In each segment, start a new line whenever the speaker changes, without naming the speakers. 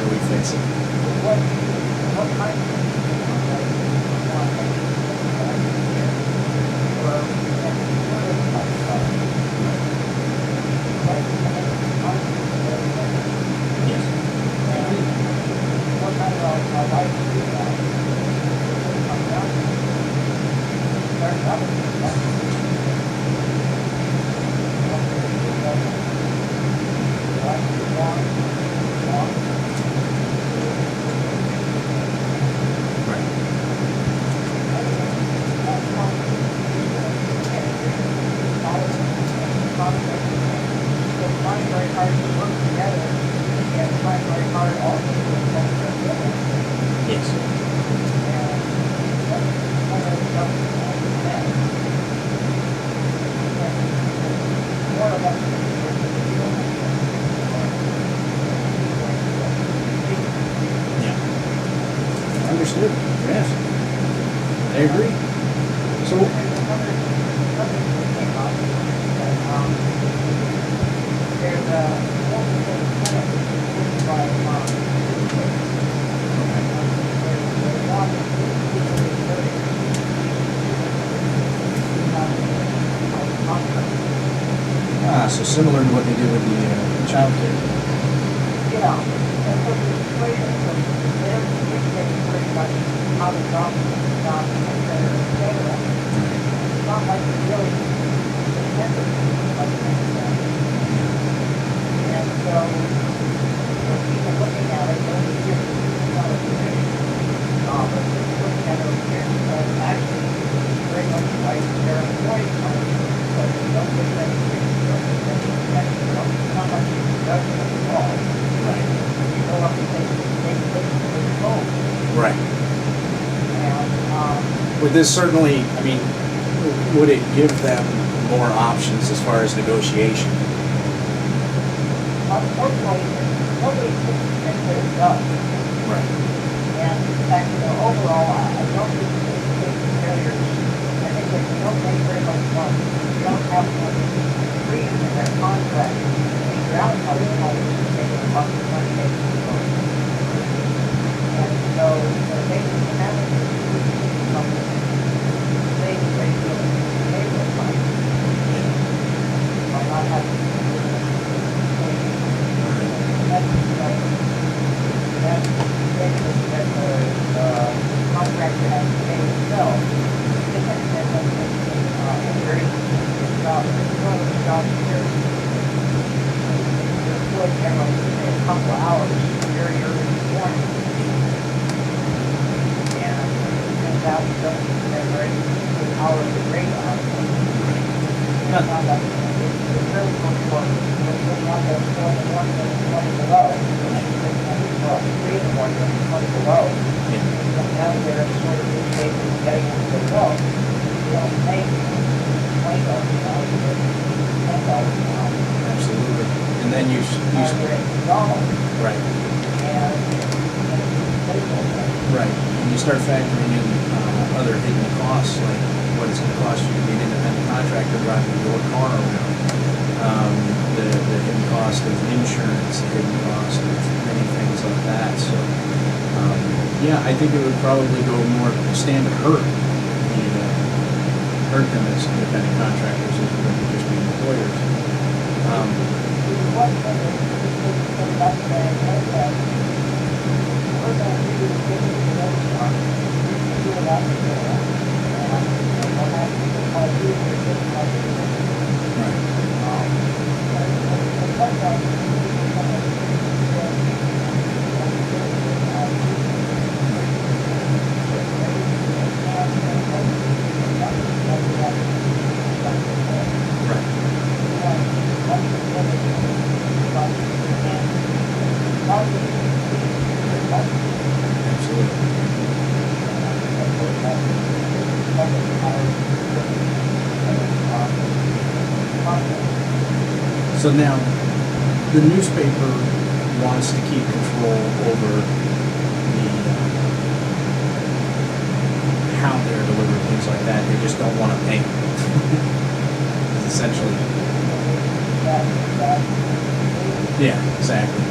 do we fix it?
What kind of
Yes.
what kind of life do you have? Come down to start trying very hard to work together and trying very hard also to work together.
Yes.
And that's one of the stuff that more or less
Yeah. Understood. Yes. I agree. So,
there's a
so similar to what they did with the child care.
yeah, and so the situation is they're dictating pretty much how the job is done, et cetera. It's not like it's really intended like that. And so when people looking at it, those are different kind of positions. But just looking at it over here, actually very much like their employees money, but they don't get anything. Not much production at all.
Right.
You go up and take places with your phone.
Right.
And
Would this certainly, I mean, would it give them more options as far as negotiation?
unfortunately, nobody thinks that it does.
Right.
And in fact, overall, I don't think it's failures. I think that they don't make very much money. They don't have much freedom in their contract to figure out how to make as much money they can. And so they're making the managers save a great deal of payroll money by not having to do it. That's that the contractor has to pay himself. This has been a very good job. One of the jobs here, you're employed generally a couple of hours very early in the morning. And it turns out he doesn't get very good hourly rate on it. And I found out it's really good for when one goes 4 in the morning and 20 below. Well, 3 in the morning and 20 below. Come down there and sort of do shape and getting into the well. You don't make $20 an hour, you make $10 an hour.
Absolutely. And then you right.
And
right. And you start factoring in other hidden costs, like what it's going to cost you to be an independent contractor driving your car around. The hidden cost of insurance, the hidden cost of many things like that. So, yeah, I think it would probably go more stand to hurt them as independent contractors as it would just be employers. So now, the newspaper wants to keep control over how they're delivering things like that. They just don't want to pay. Essentially. Yeah, exactly.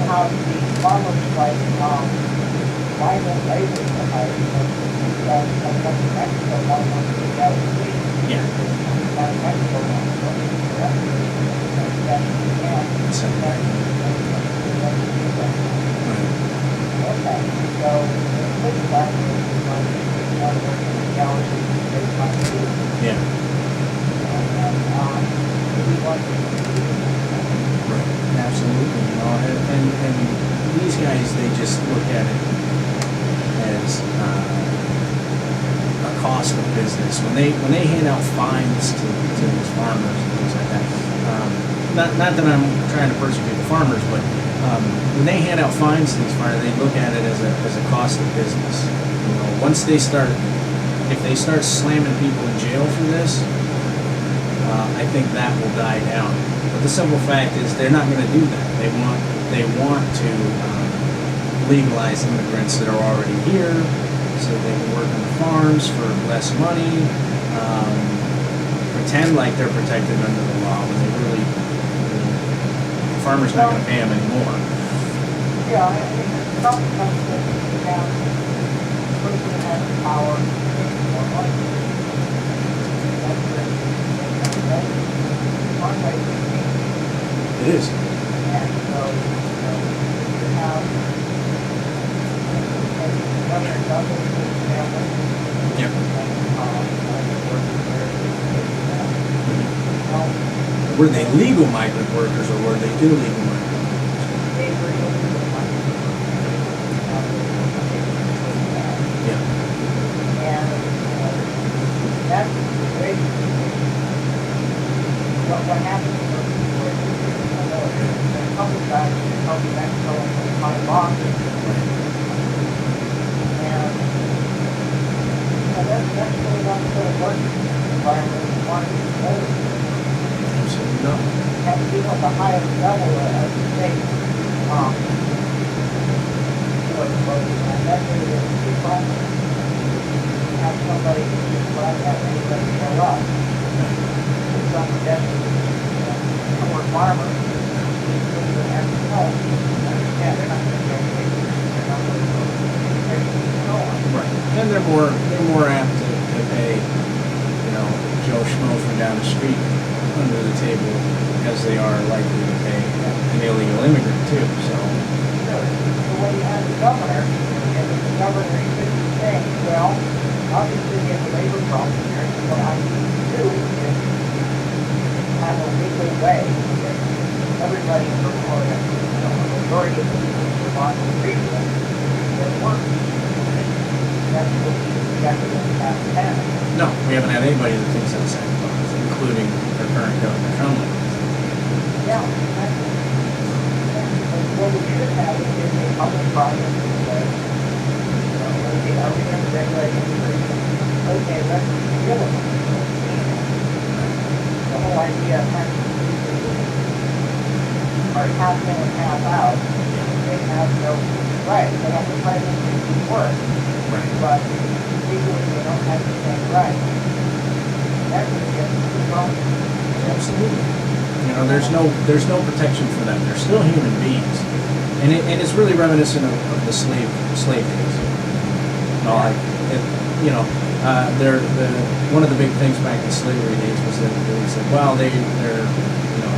how the farmers like, why don't labor to hire, some of Mexico want to get out of the city.
Yeah.
Mexico wants to go to the rest of it, as best we can.
So,
Right. Okay, so the quick question is, one working in the hours that they come to,
yeah.
and, we want to
Right. Absolutely. You know, and these guys, they just look at it as a cost of business. When they hand out fines to these farmers and things like that, not that I'm trying to persecute the farmers, but when they hand out fines to these farmers, they look at it as a cost of business. You know, once they start, if they start slamming people in jail for this, I think that will die down. But the simple fact is, they're not going to do that. They want to legalize immigrants that are already here, so they can work on the farms for less money, pretend like they're protected under the law when they really the farmer's not going to pay them anymore.
Yeah, I mean, something comes down to the person that has the power to make more money. That's right. One way to change.
It is.
And so, you have, and Governor Douglas, for example,
Yep. Were they legal migrant workers or were they illegal migrant workers?
they were illegal migrants.
Yeah.
And that's the situation. What happens to those people is, there's a couple guys who come to Mexico and find losses. And that's really not the sort of work environment we want to be.
Absolutely not.
Have to be at the highest level of the state. And that's really the key problem. Have somebody just glad to have anybody show up. Some poor farmer who's an empty home. Yeah, they're not going to get paid. They're not going to go to immigration and so on.
Right. And they're more apt to pay, you know, Joe Schmo from down the street under the table because they are likely to pay an illegal immigrant too. So
So when you have the governor, and the governor should be saying, well, obviously we have a labor problem here, so what I need to do is have a legal way that everybody in Vermont, the majority of the people in Vermont agree with, that works. That's what we exactly have passed.
no, we haven't had anybody that thinks that's that, including our current governor, Conley.
Yeah, exactly. But what we should have is a public process that says, you know, okay, are we going to regulate immigration? Okay, let's deal with it. The whole idea of having people are half in and half out, they have no right. They have the right to work,
Right.
but legally they don't have the same right. That's what gets the problem.
Absolutely. You know, there's no protection for them. They're still human beings, and it's really reminiscent of the slave days. You know, like you know, one of the big things back in slavery days was that they said, well, they're you know,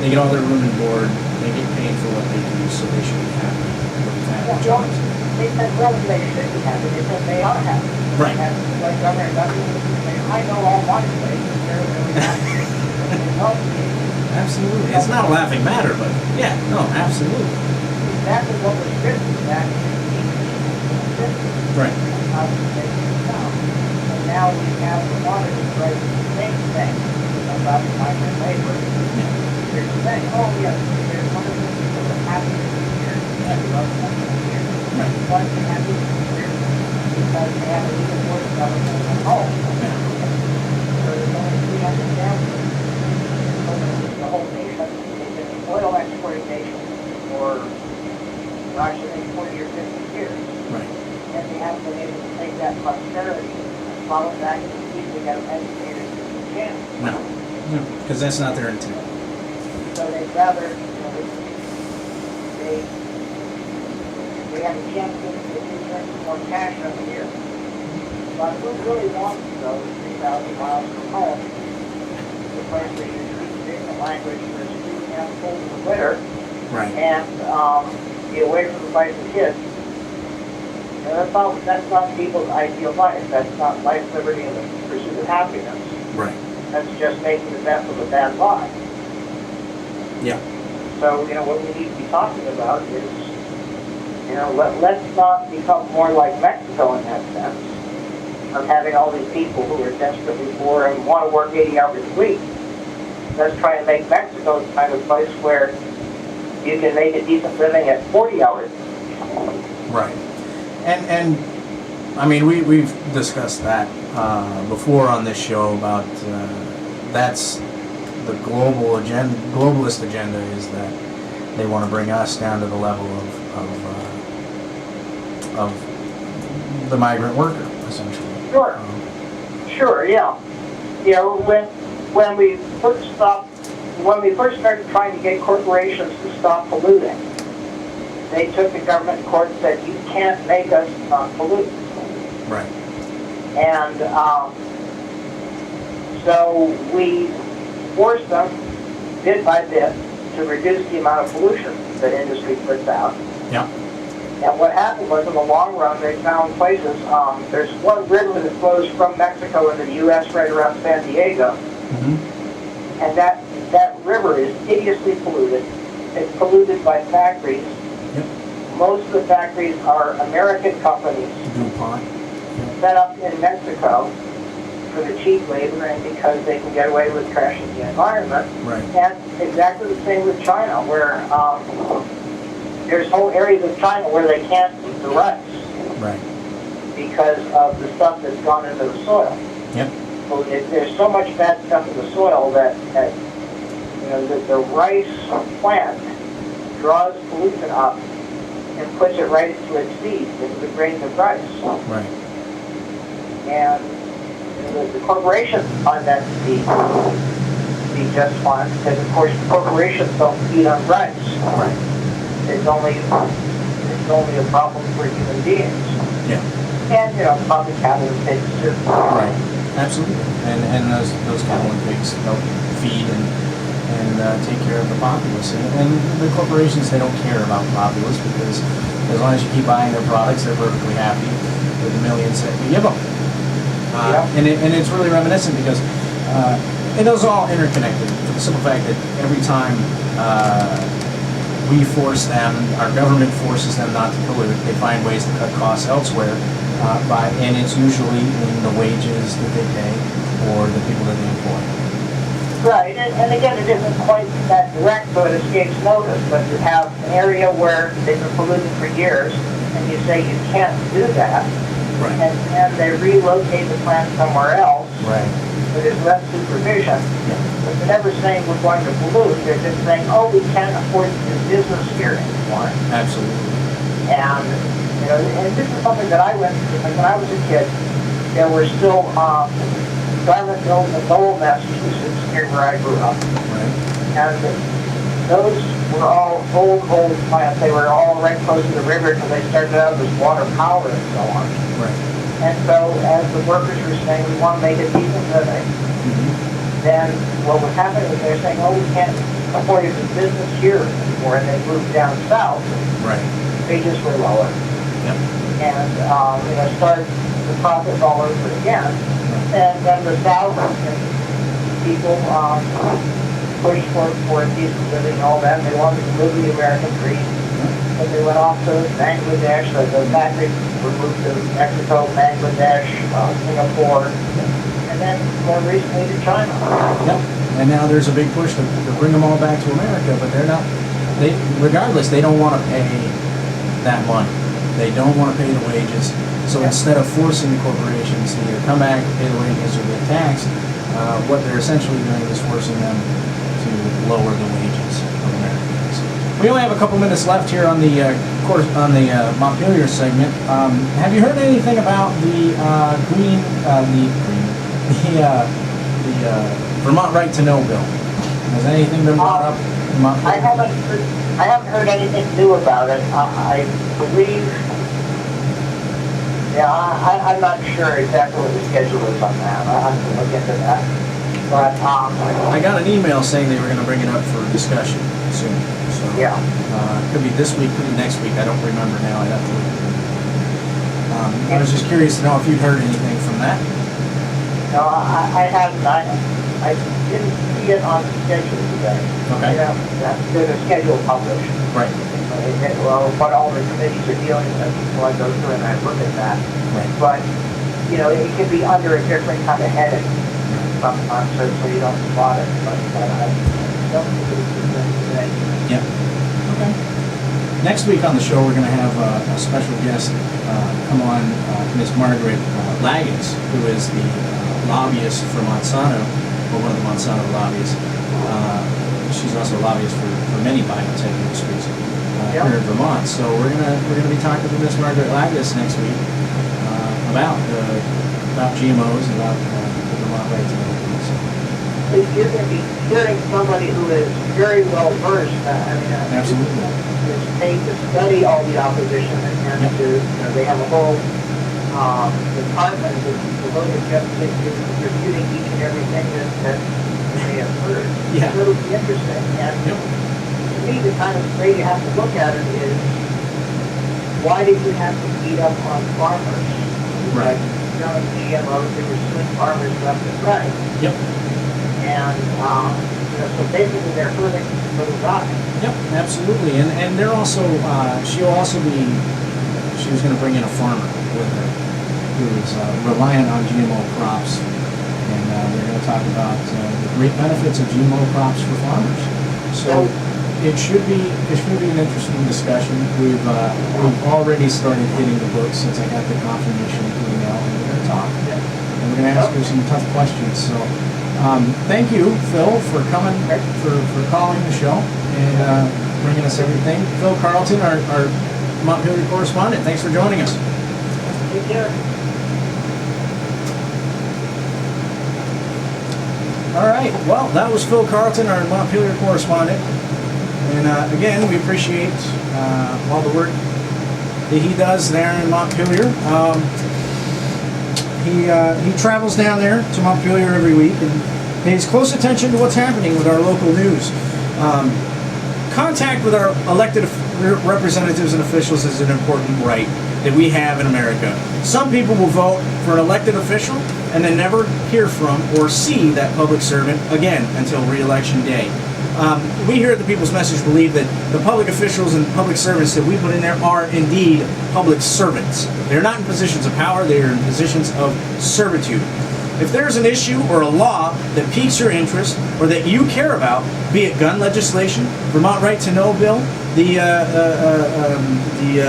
they get all their room and board, they get paid for what they do, so they should be happy with that job.
They said, well, they should be happy. They said they are happy.
Right.
And like Governor Douglas was saying, I know all my slaves, and they're really happy.
Absolutely. It's not a laughing matter, but yeah, no, absolutely.
Exactly what was written back in the 1850s.
Right.
How to make it sound. And now we have the monitors writing the same thing about migrant labor. They're saying, oh yes, there's one of the people that are happy to be here, and love coming here.
Right.
Why are they happy to be here? Because they have a legal work government at home. So there's only 300 families. The whole nation is an oil export nation for, gosh, I think 40 or 50 years.
Right.
And they haven't been able to take that prosperity and follow back and see if they got educated chance.
No, because that's not their intent.
So they'd rather, you know, we have a chance to return some more cash every year. But who really wants to go 3,000 miles from home, the place where you speak the language that's freezing out cold in the winter,
Right.
and be away from the wife and kids? You know, that's not people's ideal life. That's not life, liberty, and the pursuit of happiness.
Right.
That's just making the best of a bad life.
Yeah.
So, you know, what we need to be talking about is, you know, let's not become more like Mexico in that sense, of having all these people who are desperately poor and want to work 80 hours a week. Let's try and make Mexico the kind of place where you can make a decent living at 40 hours.
Right. And I mean, we've discussed that before on this show about that's the globalist agenda, is that they want to bring us down to the level of the migrant worker, essentially.
Sure. Sure, yeah. You know, when we first started trying to get corporations to stop polluting, they took the government to court and said, you can't make us not pollute.
Right.
And so we forced them, bit by bit, to reduce the amount of pollution that industry puts out.
Yeah.
And what happened was, in the long run, they found places. There's one river that flows from Mexico into the U.S. right around San Diego.
Mm-hmm.
And that river is hideously polluted. It's polluted by factories.
Yep.
Most of the factories are American companies
DuPont.
set up in Mexico for the cheap labor and because they can get away with trashing the environment.
Right.
And exactly the same with China, where there's whole areas of China where they can't eat the rice.
Right.
Because of the stuff that's gone into the soil.
Yep.
So there's so much bad stuff in the soil that you know, the rice plant draws pollution up and puts it right into its seeds, into the grains of rice.
Right.
And you know, the corporations find that to be just fine, because of course corporations don't feed on rice.
Right.
It's only a problem for human beings.
Yeah.
And you know, probably cattle and pigs too.
Right. Absolutely. And those cattle and pigs help feed and take care of the populace. And the corporations, they don't care about the populace, because as long as you keep buying their products, they're perfectly happy with the millions that you give them. And it's really reminiscent, because it is all interconnected, for the simple fact that every time we force them, our government forces them not to pollute, they find ways to cut costs elsewhere, and it's usually in the wages that they pay or the people that they employ.
Right, and again, it isn't quite that direct, so it escapes notice, but you have an area where they've been polluting for years, and you say you can't do that,
Right.
and they relocate the plant somewhere else,
Right.
where there's less supervision.
Yeah.
But they're never saying we're going to pollute, they're just saying, oh, we can't afford to do business here anymore.
Absolutely.
And, you know, and this is something that I went through. Like when I was a kid, there were still garment mills in Lowell, Massachusetts, near where I grew up.
Right.
And those were all old plants. They were all right close to the river because they started out as water power and so on.
Right.
And so as the workers were saying, we want to make a decent living, then what was happening is they're saying, oh, we can't afford to do business here anymore, and they moved down south.
Right.
Wages were lower.
Yep.
And, you know, started the process all over again. And then the South people pushed for decent living and all that. They wanted to live the American dream. But they went off to Bangladesh. The factories were moved to Mexico, Bangladesh, Singapore, and then more recently to China.
Yep. And now there's a big push to bring them all back to America, but regardless, they don't want to pay that money. They don't want to pay the wages. So instead of forcing the corporations to either come back, pay the wages, or get taxed, what they're essentially doing is forcing them to lower the wages of Americans. We only have a couple minutes left here on the Montpelier segment. Have you heard anything about the Vermont Right to Know bill? Has anything been brought up?
I haven't heard anything new about it. I believe, yeah, I'm not sure exactly what the schedule is on that. I have to look into that. But,
I got an email saying they were gonna bring it up for discussion soon, so.
yeah.
Could be this week, could be next week, I don't remember now, I'd have to look at it. I was just curious to know if you'd heard anything from that.
No, I haven't. I didn't see it on the schedule today.
Okay.
Yeah, there's a schedule published.
Right.
Well, what all the committees are dealing with, so I go through and I look at that.
Right.
But, you know, it can be under a different kind of heading sometimes, so you don't spot it. But I don't think it's today.
Yep. Okay. Next week on the show, we're going to have a special guest come on, Miss Margaret Laggins, who is the lobbyist for Monsanto, or one of the Monsanto lobbyists. She's also a lobbyist for many biotech industries here in Vermont. So we're gonna be talking to Miss Margaret Laggins next week about GMOs, about the Vermont right to know.
You're going to be hearing somebody who is very well versed.
Absolutely.
Is paid to study all the opposition and to, you know, they have a whole department devoted just to refuting each and everything that they have heard.
Yeah.
So it'll be interesting. And to me, the kind of way you have to look at it is, why did you have to beat up on farmers?
Right.
Like, you know, GMOs, they were suing farmers left and right.
Yep.
And, you know, so basically they're hurting little guys.
Yep, absolutely. And they're also, she was going to bring in a farmer with her who is reliant on GMO crops. And they're going to talk about the great benefits of GMO crops for farmers. So it should be an interesting discussion. We've already started hitting the books since I got the confirmation email, and we're going to talk. And we're going to ask her some tough questions. So thank you, Phil, for coming, for calling the show and bringing us everything. Phil Carlton, our Montpelier correspondent, thanks for joining us.
Take care.
All right, well, that was Phil Carlton, our Montpelier correspondent. And again, we appreciate all the work that he does there in Montpelier. He travels down there to Montpelier every week and pays close attention to what's happening with our local news. Contact with our elected representatives and officials is an important right that we have in America. Some people will vote for an elected official and then never hear from or see that public servant again until re-election day. We here at the People's Message believe that the public officials and public servants that we put in there are indeed public servants. They're not in positions of power, they are in positions of servitude. If there's an issue or a law that piques your interest or that you care about, be it gun legislation, Vermont Right to Know bill, the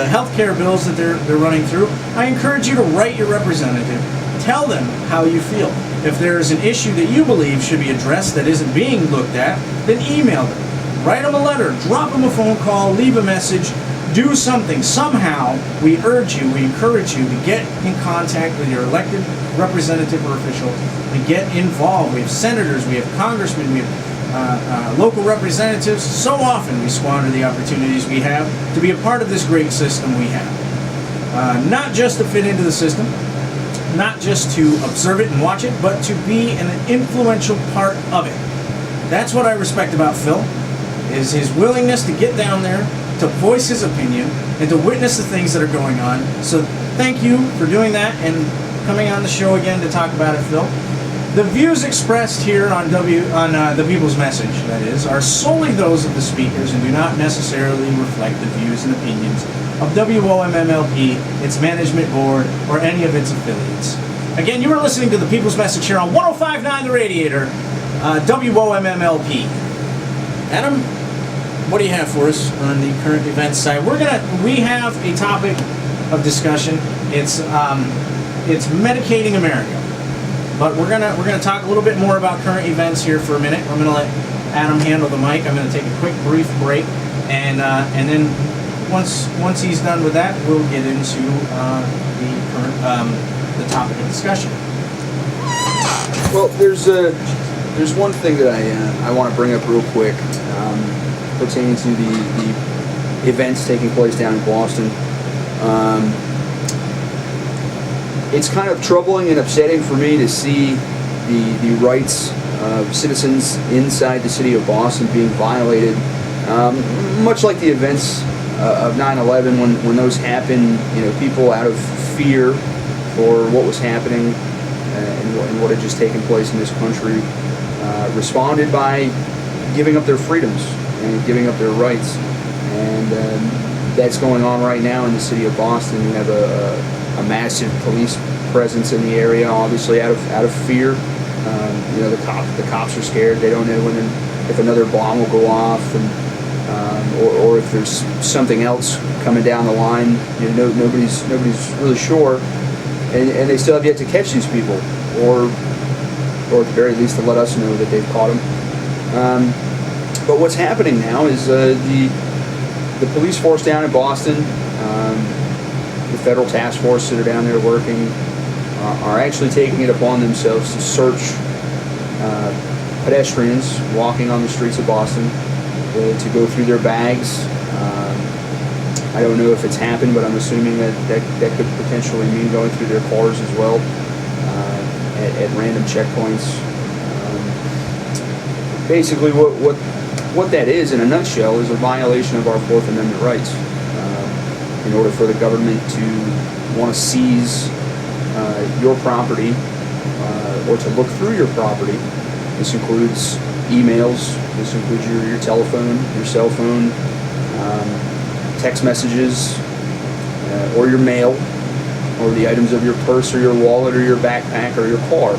health care bills that they're running through, I encourage you to write your representative. Tell them how you feel. If there is an issue that you believe should be addressed that isn't being looked at, then email them. Write them a letter, drop them a phone call, leave a message, do something. Somehow, we urge you, we encourage you to get in contact with your elected representative or official and get involved. We have senators, we have congressmen, we have local representatives. So often we squander the opportunities we have to be a part of this great system we have. Not just to fit into the system, not just to observe it and watch it, but to be an influential part of it. That's what I respect about Phil, is his willingness to get down there, to voice his opinion, and to witness the things that are going on. So thank you for doing that and coming on the show again to talk about it, Phil. The views expressed here on the People's Message, that is, are solely those of the speakers and do not necessarily reflect the views and opinions of WOMMLP, its management board, or any of its affiliates. Again, you are listening to the People's Message here on 105.9 The Radiator, WOMMLP. Adam, what do you have for us on the current events side? We have a topic of discussion. It's medicating America. But we're gonna talk a little bit more about current events here for a minute. I'm gonna let Adam handle the mic. I'm gonna take a quick, brief break, and then once he's done with that, we'll get into the topic of discussion.
Well, there's There's one thing that I want to bring up real quick, pertaining to the events taking place down in Boston. It's kind of troubling and upsetting for me to see the rights of citizens inside the city of Boston being violated, much like the events of 9/11 when those happened. You know, people out of fear for what was happening and what had just taken place in this country responded by giving up their freedoms and giving up their rights. And that's going on right now in the city of Boston. We have a massive police presence in the area, obviously out of fear. You know, the cops are scared. They don't know if another bomb will go off, and or if there's something else coming down the line. You know, nobody's really sure, and they still have yet to catch these people, or at the very least to let us know that they've caught them. But what's happening now is the police force down in Boston, the federal task force that are down there working, are actually taking it upon themselves to search pedestrians walking on the streets of Boston, to go through their bags. I don't know if it's happened, but I'm assuming that could potentially mean going through their cars as well, at random checkpoints. Basically, what that is, in a nutshell, is a violation of our Fourth Amendment rights. In order for the government to want to seize your property, or to look through your property, this includes emails, this includes your telephone, your cell phone, text messages, or your mail, or the items of your purse or your wallet or your backpack or your car.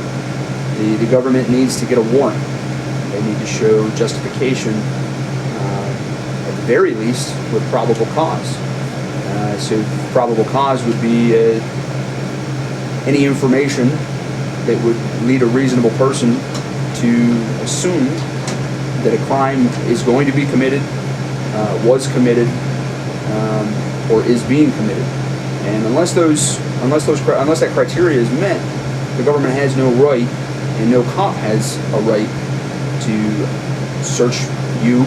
The government needs to get a warrant. They need to show justification, at the very least, with probable cause. So probable cause would be any information that would lead a reasonable person to assume that a crime is going to be committed, was committed, or is being committed. And unless that criteria is met, the government has no right, and no cop has a right to search your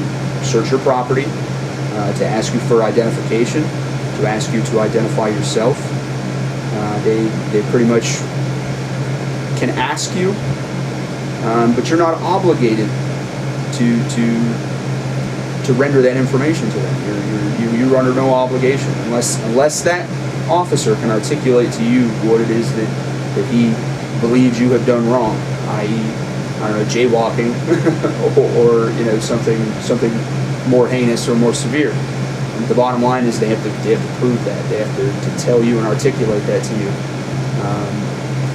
property, to ask you for identification, to ask you to identify yourself. They pretty much can ask you, but you're not obligated to render that information to them. You're under no obligation unless that officer can articulate to you what it is that he believes you have done wrong, i.e., I don't know, jaywalking, or you know, something more heinous or more severe. And the bottom line is they have to prove that. They have to tell you and articulate that to you,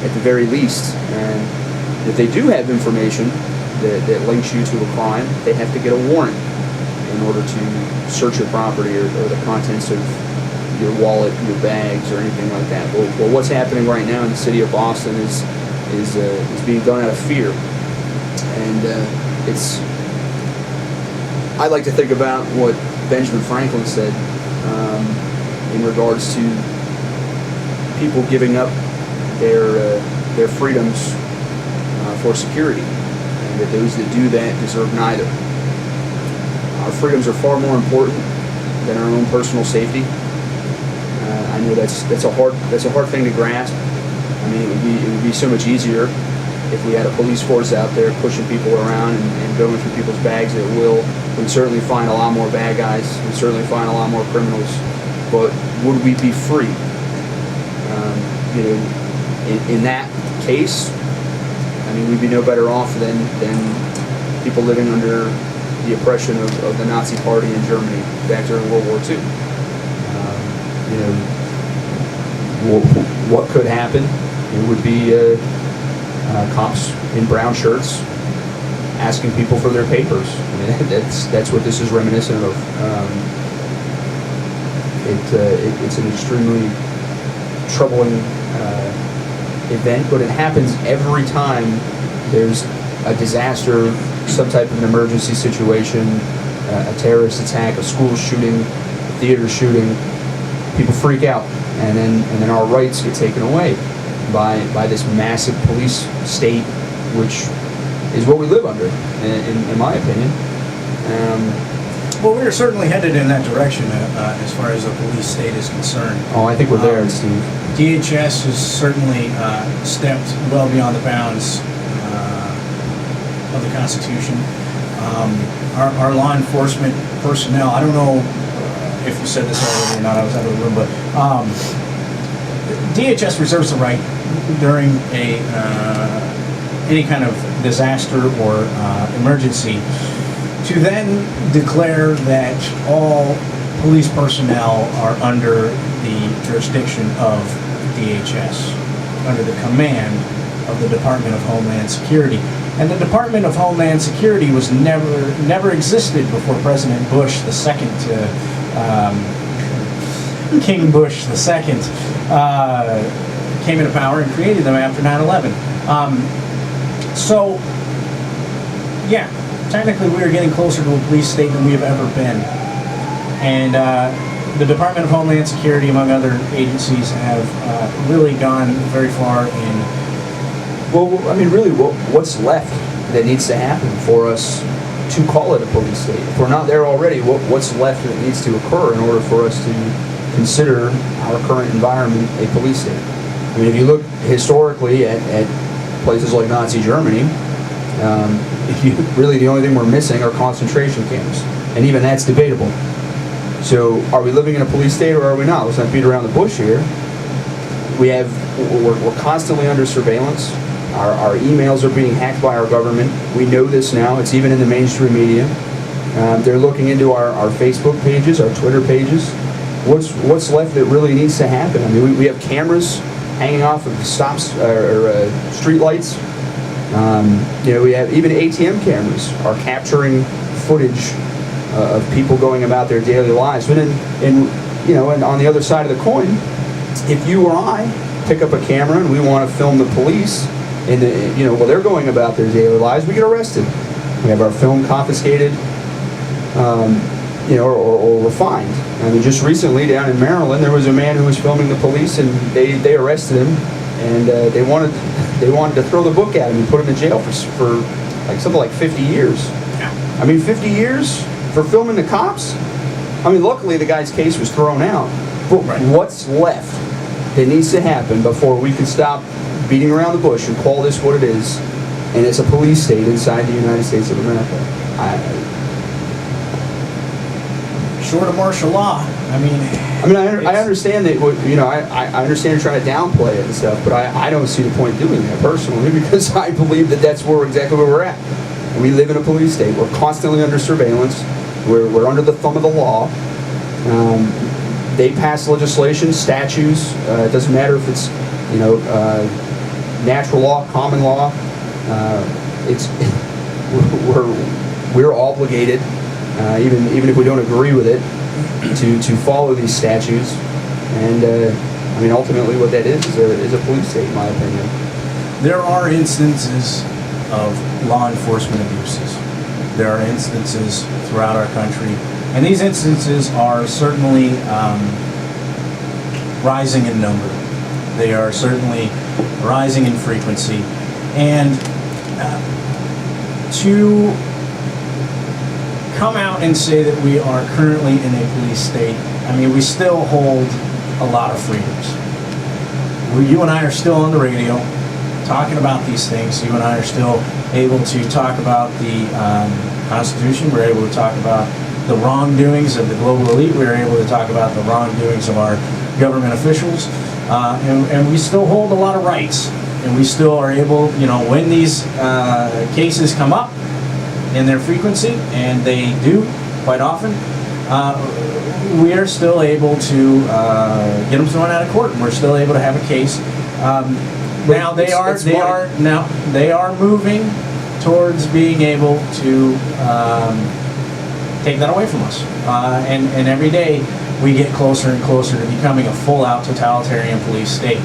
at the very least. And if they do have information that links you to a crime, they have to get a warrant in order to search your property or the contents of your wallet, your bags, or anything like that. Well, what's happening right now in the city of Boston is being done out of fear. And I like to think about what Benjamin Franklin said, in regards to people giving up their freedoms for security, and that those that do that deserve neither. Our freedoms are far more important than our own personal safety. I know that's a hard thing to grasp. I mean, it would be so much easier if we had a police force out there pushing people around and going through people's bags at will. We'd certainly find a lot more bad guys. We'd certainly find a lot more criminals. But would we be free? You know, in that case, I mean, we'd be no better off than people living under the oppression of the Nazi Party in Germany back during World War II. You know, what could happen? It would be cops in brown shirts asking people for their papers. I mean, that's what this is reminiscent of. It's an extremely troubling event, but it happens every time there's a disaster, some type of an emergency situation, a terrorist attack, a school shooting, a theater shooting. People freak out, and then our rights get taken away by this massive police state, which is what we live under, in my opinion.
Well, we're certainly headed in that direction as far as the police state is concerned.
Oh, I think we're there, Steve.
DHS has certainly stepped well beyond the bounds of the Constitution. Our law enforcement personnel, I don't know if you said this already or not, I was out of the room, but DHS reserves the right during any kind of disaster or emergency to then declare that all police personnel are under the jurisdiction of DHS, under the command of the Department of Homeland Security. And the Department of Homeland Security was never existed before President Bush II, King Bush II, came into power and created them after 9/11. So, yeah, technically we are getting closer to a police state than we have ever been. And the Department of Homeland Security, among other agencies, have really gone very far in...
Well, I mean, really, what's left that needs to happen for us to call it a police state? If we're not there already, what's left that needs to occur in order for us to consider our current environment a police state? I mean, if you look historically at places like Nazi Germany, really the only thing we're missing are concentration camps, and even that's debatable. So, are we living in a police state or are we not? Let's not beat around the bush here. We're constantly under surveillance. Our emails are being hacked by our government. We know this now. It's even in the mainstream media. They're looking into our Facebook pages, our Twitter pages. What's left that really needs to happen? I mean, we have cameras hanging off of stops or street lights. We have even ATM cameras are capturing footage of people going about their daily lives. And on the other side of the coin, if you or I pick up a camera and we want to film the police, and while they're going about their daily lives, we get arrested. We have our film confiscated, or we're fined. I mean, just recently down in Maryland, there was a man who was filming the police, and they arrested him, and they wanted to throw the book at him and put him in jail for like something like 50 years. I mean, 50 years for filming the cops? I mean, luckily the guy's case was thrown out. But what's left that needs to happen before we can stop beating around the bush and call this what it is, and it's a police state inside the United States of America?
Short of martial law, I
understand that. I understand you're trying to downplay it and stuff, but I don't see the point in doing that personally, because I believe that's exactly where we're at. We live in a police state. We're constantly under surveillance. We're under the thumb of the law. They pass legislation, statutes. It doesn't matter if it's natural law, common law. We're obligated, even if we don't agree with it, to follow these statutes. And ultimately, what that is a police state, in my opinion.
There are instances of law enforcement abuses. There are instances throughout our country, and these instances are certainly rising in number. They are certainly rising in frequency, and to come out and say that we are currently in a police state, I mean, we still hold a lot of freedoms. You and I are still on the radio talking about these things. You and I are still able to talk about the Constitution. We're able to talk about the wrongdoings of the global elite. We're able to talk about the wrongdoings of our government officials. And we still hold a lot of rights. And we still are able, when these cases come up in their frequency, and they do quite often, we are still able to get them thrown out of court, and we're still able to have a case. Now they are moving towards being able to take that away from us, and every day we get closer and closer to becoming a full-out totalitarian police state.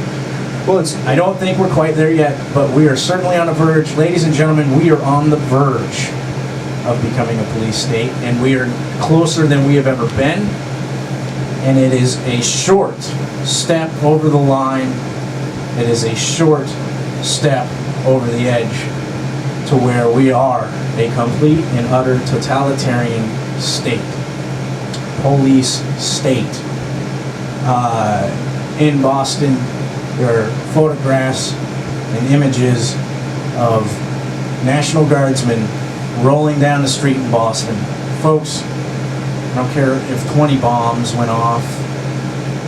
Well, I don't think we're quite there yet, but we are certainly on the verge. Ladies and gentlemen, we are on the verge of becoming a police state, and we are closer than we have ever been, and it is a short step over the line. It is a short step over the edge to where we are a complete and utter totalitarian state, police state. In Boston, there are photographs and images of National Guardsmen rolling down the street in Boston. Folks, I don't care if 20 bombs went off.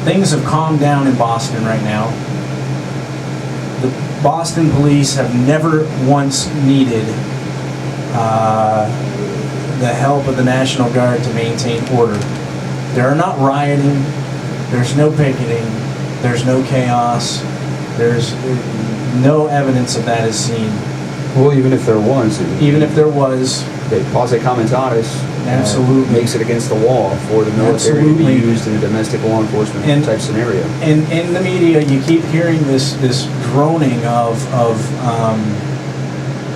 Things have calmed down in Boston right now. The Boston police have never once needed the help of the National Guard to maintain order. They're not rioting. There's no picketing. There's no chaos. There's no evidence of that is seen.
Well, even if there was,
Even if there was,
posse comitatus
absolutely
makes it against the law for the military to
Absolutely.
be used in a domestic law enforcement type scenario.
And in the media, you keep hearing this droning of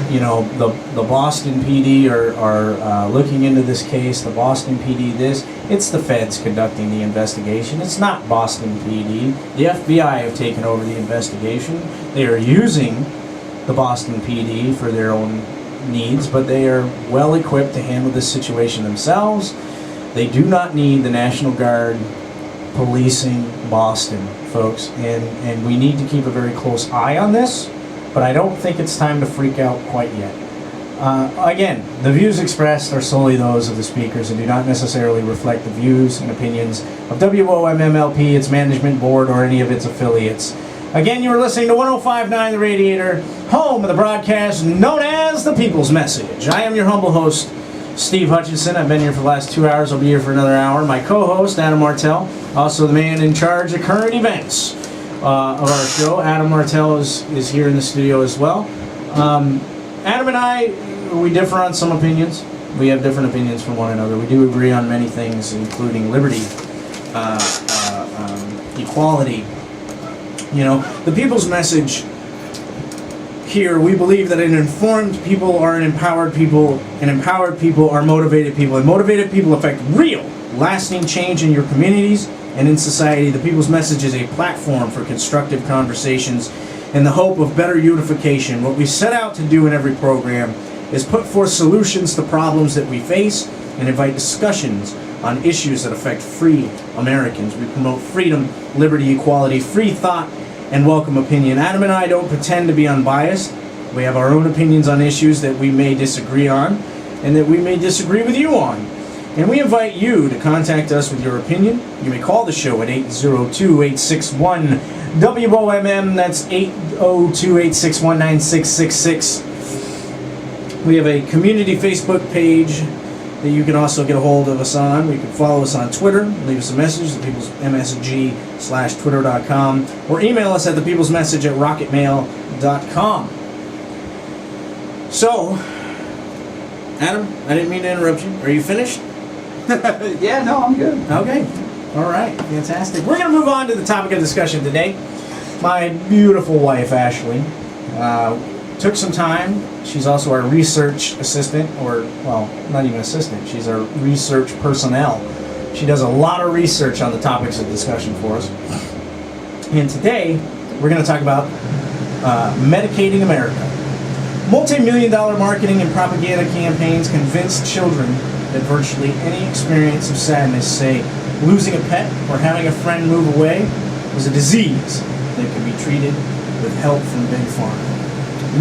the Boston PD are looking into this case. The Boston PD this. It's the feds conducting the investigation. It's not Boston PD. The FBI have taken over the investigation. They are using the Boston PD for their own needs, but they are well equipped to handle this situation themselves. They do not need the National Guard policing Boston, folks, and we need to keep a very close eye on this, but I don't think it's time to freak out quite yet. Again, the views expressed are solely those of the speakers and do not necessarily reflect the views and opinions of WOMMLP, its management board, or any of its affiliates. Again, you are listening to 105.9 The Radiator, home of the broadcast known as The People's Message. I am your humble host, Steve Hutchinson. I've been here for the last 2 hours. I'll be here for another hour. My co-host, Adam Martell, also the man in charge of current events of our show. Adam Martell is here in the studio as well. Adam and I, we differ on some opinions. We have different opinions from one another. We do agree on many things, including liberty, equality. You know, the People's Message here, we believe that an informed people are an empowered people, and empowered people are motivated people, and motivated people affect real, lasting change in your communities and in society. The People's Message is a platform for constructive conversations in the hope of better unification. What we set out to do in every program is put forth solutions to problems that we face and invite discussions on issues that affect free Americans. We promote freedom, liberty, equality, free thought, and welcome opinion. Adam and I don't pretend to be unbiased. We have our own opinions on issues that we may disagree on and that we may disagree with you on. And we invite you to contact us with your opinion. You may call the show at 802-861-WOMM. That's 802-861-9666. We have a community Facebook page that you can also get a hold of us on. You can follow us on Twitter, leave us a message, thepeoplesmsg/twitter.com, or email us at thepeoplesmessage@rocketmail.com. So, Adam, I didn't mean to interrupt you. Are you finished?
Yeah, no, I'm good.
Okay. All right. Fantastic. We're going to move on to the topic of discussion today. My beautiful wife, Ashley, took some time. She's also our research assistant, or, well, not even assistant. She's our research personnel. She does a lot of research on the topics of discussion for us. And today, we're going to talk about medicating America. Multi-million-dollar marketing and propaganda campaigns convinced children that virtually any experience of sadness, say losing a pet or having a friend move away, was a disease that could be treated with help from Big Pharma.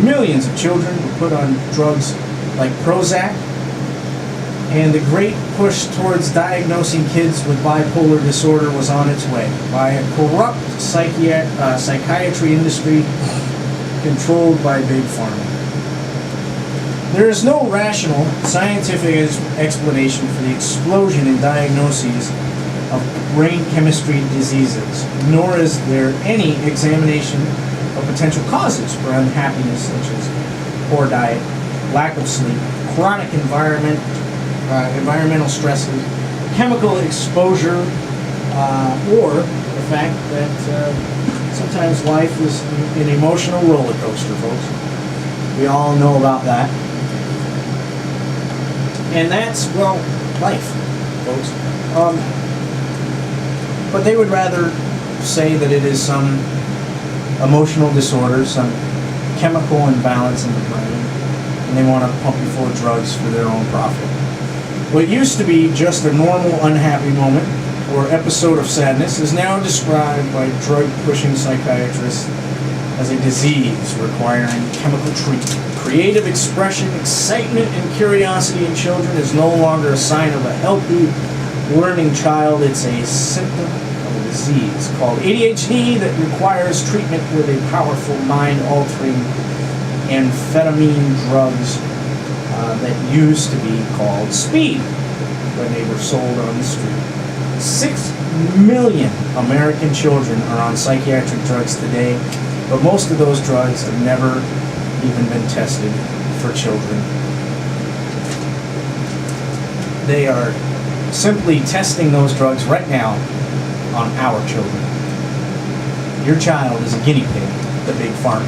Millions of children were put on drugs like Prozac, and the great push towards diagnosing kids with bipolar disorder was on its way by a corrupt psychiatry industry controlled by Big Pharma. There is no rational scientific explanation for the explosion in diagnoses of brain chemistry diseases, nor is there any examination of potential causes for unhappiness, such as poor diet, lack of sleep, chronic environmental stresses, chemical exposure, or the fact that sometimes life is an emotional roller coaster, folks. We all know about that. And that's, well, life, folks. But they would rather say that it is some emotional disorder, some chemical imbalance in the brain.
and they want to pump you full of drugs for their own profit. What used to be just a normal unhappy moment or episode of sadness is now described by drug-pushing psychiatrists as a disease requiring chemical treatment. Creative expression, excitement, and curiosity in children is no longer a sign of a healthy, learning child. It's a symptom of a disease called ADHD that requires treatment with a powerful mind-altering amphetamine drugs that used to be called speed when they were sold on the street. 6 million American children are on psychiatric drugs today, but most of those drugs have never even been tested for children. They are simply testing those drugs right now on our children. Your child is a guinea pig, the big pharma.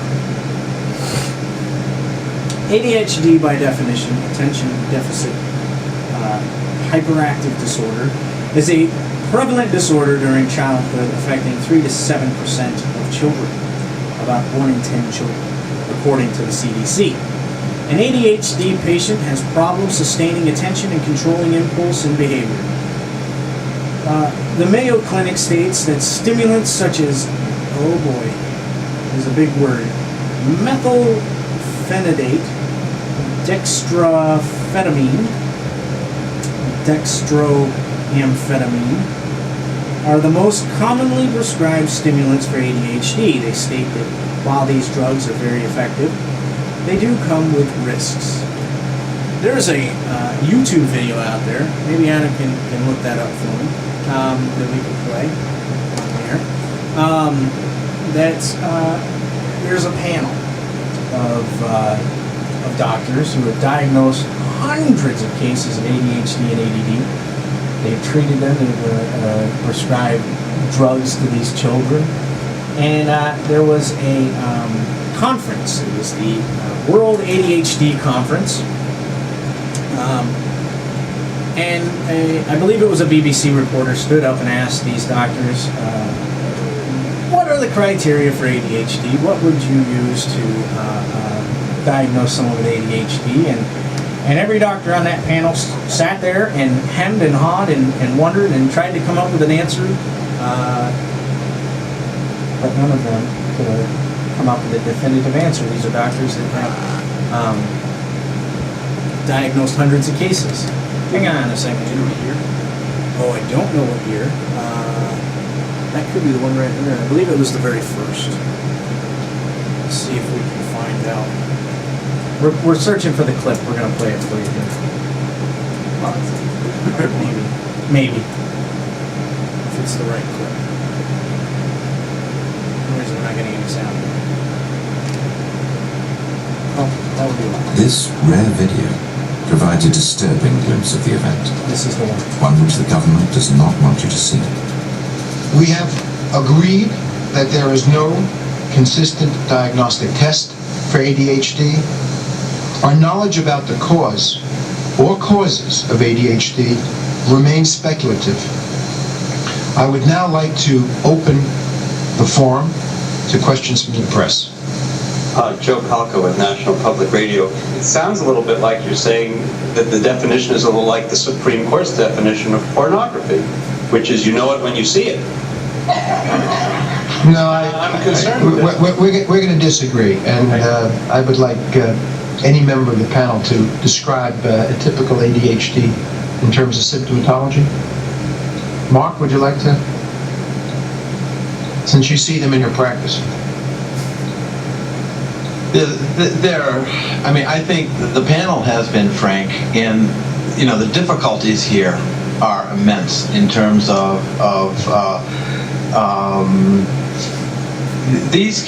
ADHD, by definition, attention deficit hyperactive disorder, is a prevalent disorder during childhood affecting 3 to 7% of children, about 1 in 10 children, according to the CDC. An ADHD patient has problems sustaining attention and controlling impulse and behavior. The Mayo Clinic states that stimulants such as, oh boy, is a big word, methylphenidate, dextroamphetamine are the most commonly prescribed stimulants for ADHD. They state that while these drugs are very effective, they do come with risks. There's a YouTube video out there, maybe Anna can look that up for me, that we can play on there. There's a panel of doctors who have diagnosed hundreds of cases of ADHD and ADD. They've treated them, they've prescribed drugs to these children. And there was a conference. It was the World ADHD Conference. I believe it was a BBC reporter stood up and asked these doctors, what are the criteria for ADHD? What would you use to diagnose someone with ADHD? And every doctor on that panel sat there and hemmed and hawed and wondered and tried to come up with an answer. But none of them could come up with a definitive answer. These are doctors that have diagnosed hundreds of cases. Hang on a second. Do you know what year? Oh, I don't know what year. That could be the one right there. I believe it was the very first. Let's see if we can find out. We're searching for the clip. We're going to play it for you here. Maybe. If it's the right clip. For some reason we're not getting any sound. Oh, that would be loud.
This rare video provides a disturbing glimpse of the event.
This is the one.
One which the government does not want you to see.
We have agreed that there is no consistent diagnostic test for ADHD. Our knowledge about the cause or causes of ADHD remains speculative. I would now like to open the forum to questions from the press.
Joe Palco with National Public Radio. It sounds a little bit like you're saying that the definition is a little like the Supreme Court's definition of pornography, which is you know it when you see it.
No,
I'm concerned with this.
We're going to disagree, and I would like any member of the panel to describe a typical ADHD in terms of symptomatology. Mark, would you like to? Since you see them in your practice.
I think the panel has been frank, and the difficulties here are immense in terms of these.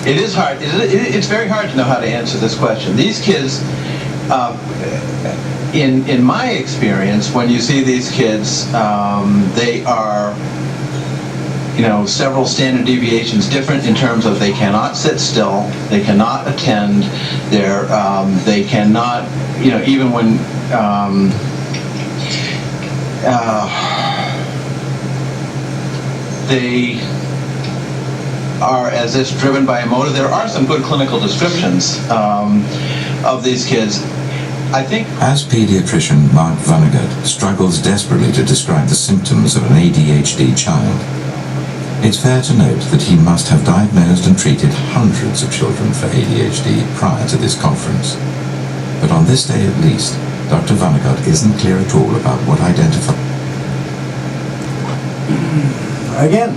It is hard. It's very hard to know how to answer this question. These kids, in my experience, when you see these kids, they are, several standard deviations different in terms of they cannot sit still, they cannot attend, they cannot, even when are as if driven by a motive. There are some good clinical descriptions of these kids. I think
As pediatrician Mark Vonnegut struggles desperately to describe the symptoms of an ADHD child, it's fair to note that he must have diagnosed and treated hundreds of children for ADHD prior to this conference. But on this day at least, Dr. Vonnegut isn't clear at all about what identifies.
Again,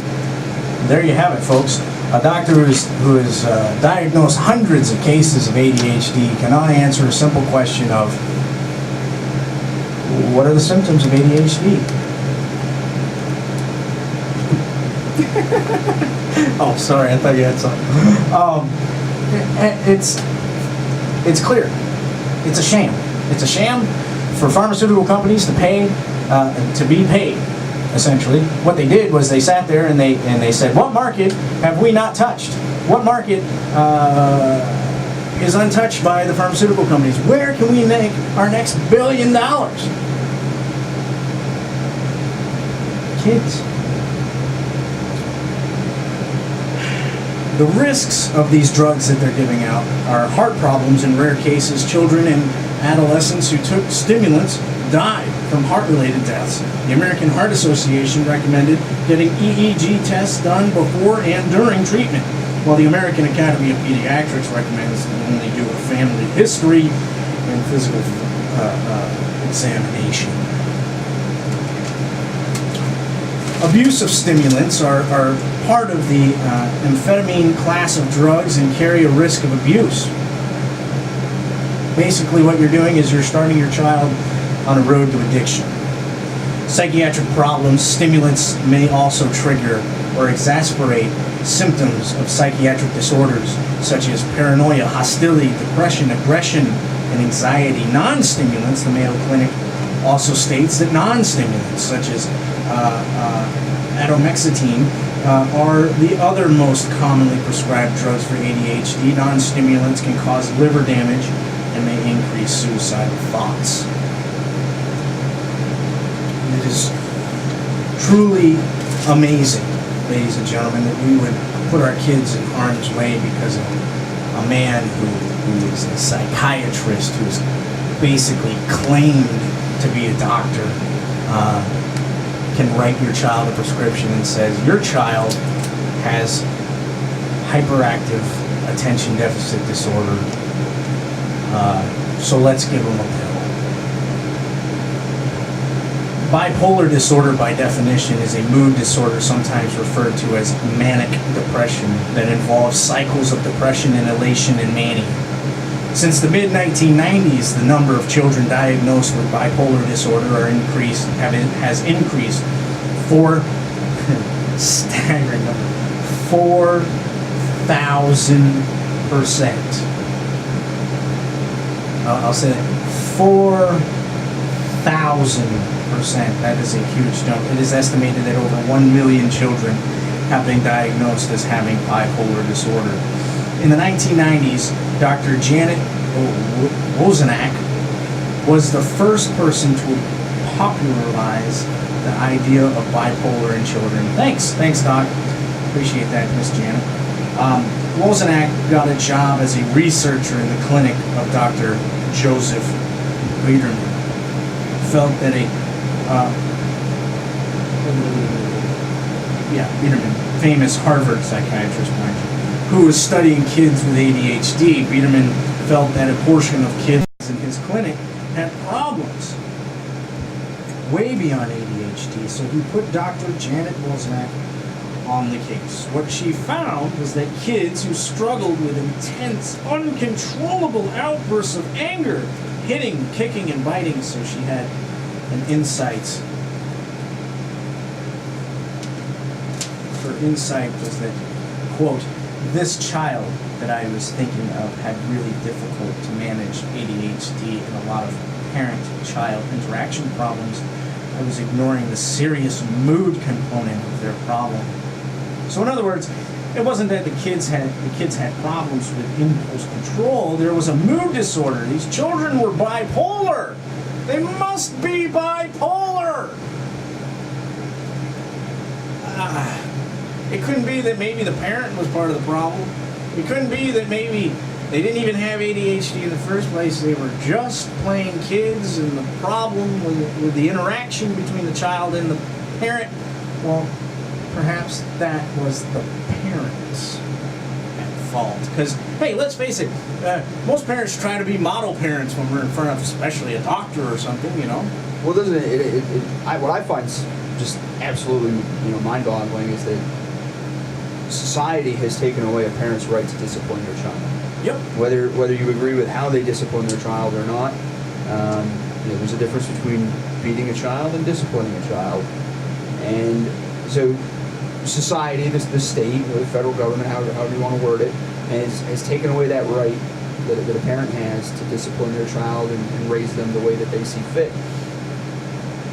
there you have it, folks. A doctor who has diagnosed hundreds of cases of ADHD cannot answer a simple question of, what are the symptoms of ADHD? Oh, sorry, I thought you had something. It's clear. It's a sham. It's a sham for pharmaceutical companies to pay, to be paid. Essentially, what they did was they sat there and they said, what market have we not touched? What market is untouched by the pharmaceutical companies? Where can we make our next $1 billion? Kids. The risks of these drugs that they're giving out are heart problems in rare cases. Children and adolescents who took stimulants died from heart-related deaths. The American Heart Association recommended getting EEG tests done before and during treatment, while the American Academy of Pediatrics recommends that you only do a family history and physical examination. Abuse of stimulants are part of the amphetamine class of drugs and carry a risk of abuse. Basically, what you're doing is you're starting your child on a road to addiction. Psychiatric problems, stimulants may also trigger or exacerbate symptoms of psychiatric disorders such as paranoia, hostility, depression, aggression, and anxiety. Non-stimulants, the Mayo Clinic also states that non-stimulants such as atomexetine are the other most commonly prescribed drugs for ADHD. Non-stimulants can cause liver damage and may increase suicidal thoughts. It is truly amazing, ladies and gentlemen, that we would put our kids in harm's way because of a man who is a psychiatrist, who is basically claimed to be a doctor, can write your child a prescription and says, your child has hyperactive attention deficit disorder, so let's give them a pill. Bipolar disorder, by definition, is a mood disorder sometimes referred to as manic depression that involves cycles of depression and elation and mania. Since the mid-1990s, the number of children diagnosed with bipolar disorder has increased staggering number, 4,000%. I'll say that, 4,000%. That is a huge jump. It is estimated that over 1 million children have been diagnosed as having bipolar disorder. In the 1990s, Dr. Janet Wozenak was the first person to popularize the idea of bipolar in children. Thanks, Doc. Appreciate that, Miss Janet. Wozenak got a job as a researcher in the clinic of Dr. Joseph Biederman. Felt that Biederman, famous Harvard psychiatrist, mind you, who was studying kids with ADHD. Biederman felt that a portion of kids in his clinic had problems way beyond ADHD, so he put Dr. Janet Wozenak on the case. What she found was that kids who struggled with intense, uncontrollable outbursts of anger, hitting, kicking, and biting, so she had an insight. Her insight was that, quote, this child that I was thinking of had really difficult to manage ADHD and a lot of parent-child interaction problems. I was ignoring the serious mood component of their problem. So in other words, it wasn't that the kids had problems with impulse control. There was a mood disorder. These children were bipolar. They must be bipolar. It couldn't be that maybe the parent was part of the problem. It couldn't be that maybe they didn't even have ADHD in the first place. They were just plain kids, and the problem with the interaction between the child and the parent, well, perhaps that was the parents at fault. Because, hey, let's face it, most parents try to be model parents when we're in front of, especially a doctor or something, you know?
Well, doesn't it, what I find just absolutely, mind-boggling is that society has taken away a parent's right to discipline their child.
Yep.
Whether you agree with how they discipline their child or not, there's a difference between beating a child and disciplining a child. And so society, the state, or the federal government, however you want to word it, has taken away that right that a parent has to discipline their child and raise them the way that they see fit.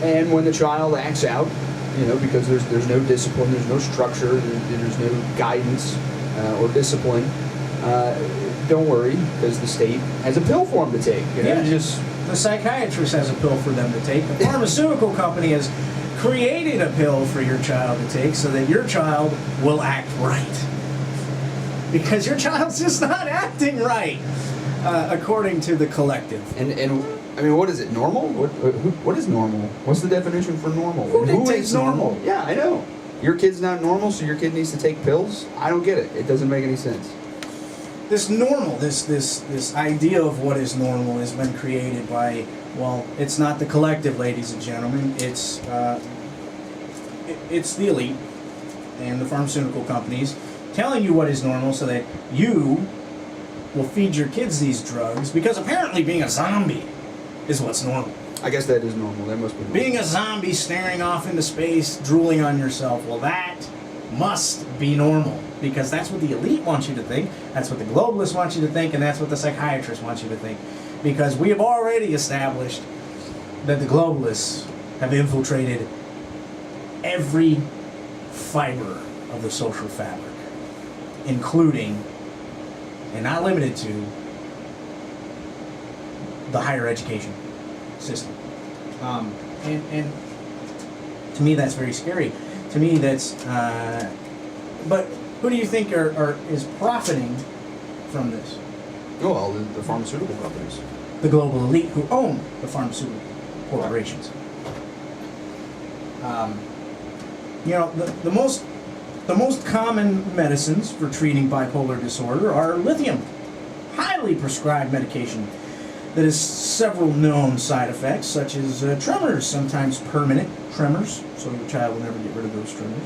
And when the child acts out, because there's no discipline, there's no structure, there's no guidance or discipline, don't worry, because the state has a pill for them to take.
The psychiatrist has a pill for them to take. The pharmaceutical company has created a pill for your child to take so that your child will act right. Because your child's just not acting right, according to the collective.
And I mean, what is it? Normal? What is normal? What's the definition for normal?
Who
is
takes normal?
Yeah, I know. Your kid's not normal, so your kid needs to take pills? I don't get it. It doesn't make any sense.
This normal, this idea of what is normal has been created by, well, it's not the collective, ladies and gentlemen. It's the elite and the pharmaceutical companies telling you what is normal so that you will feed your kids these drugs, because apparently being a zombie is what's normal.
I guess that is normal. That must be normal.
Being a zombie staring off into space, drooling on yourself, well, that must be normal. Because that's what the elite wants you to think, that's what the globalists want you to think, and that's what the psychiatrists want you to think. Because we have already established that the globalists have infiltrated every fiber of the social fabric, including, and not limited to, the higher education system. And to me, that's very scary. To me, that's, but who do you think is profiting from this?
Oh, well, the pharmaceutical companies.
The global elite who own the pharmaceutical corporations. The most common medicines for treating bipolar disorder are lithium, highly prescribed medication that has several known side effects, such as tremors, sometimes permanent tremors, so your child will never get rid of those tremors.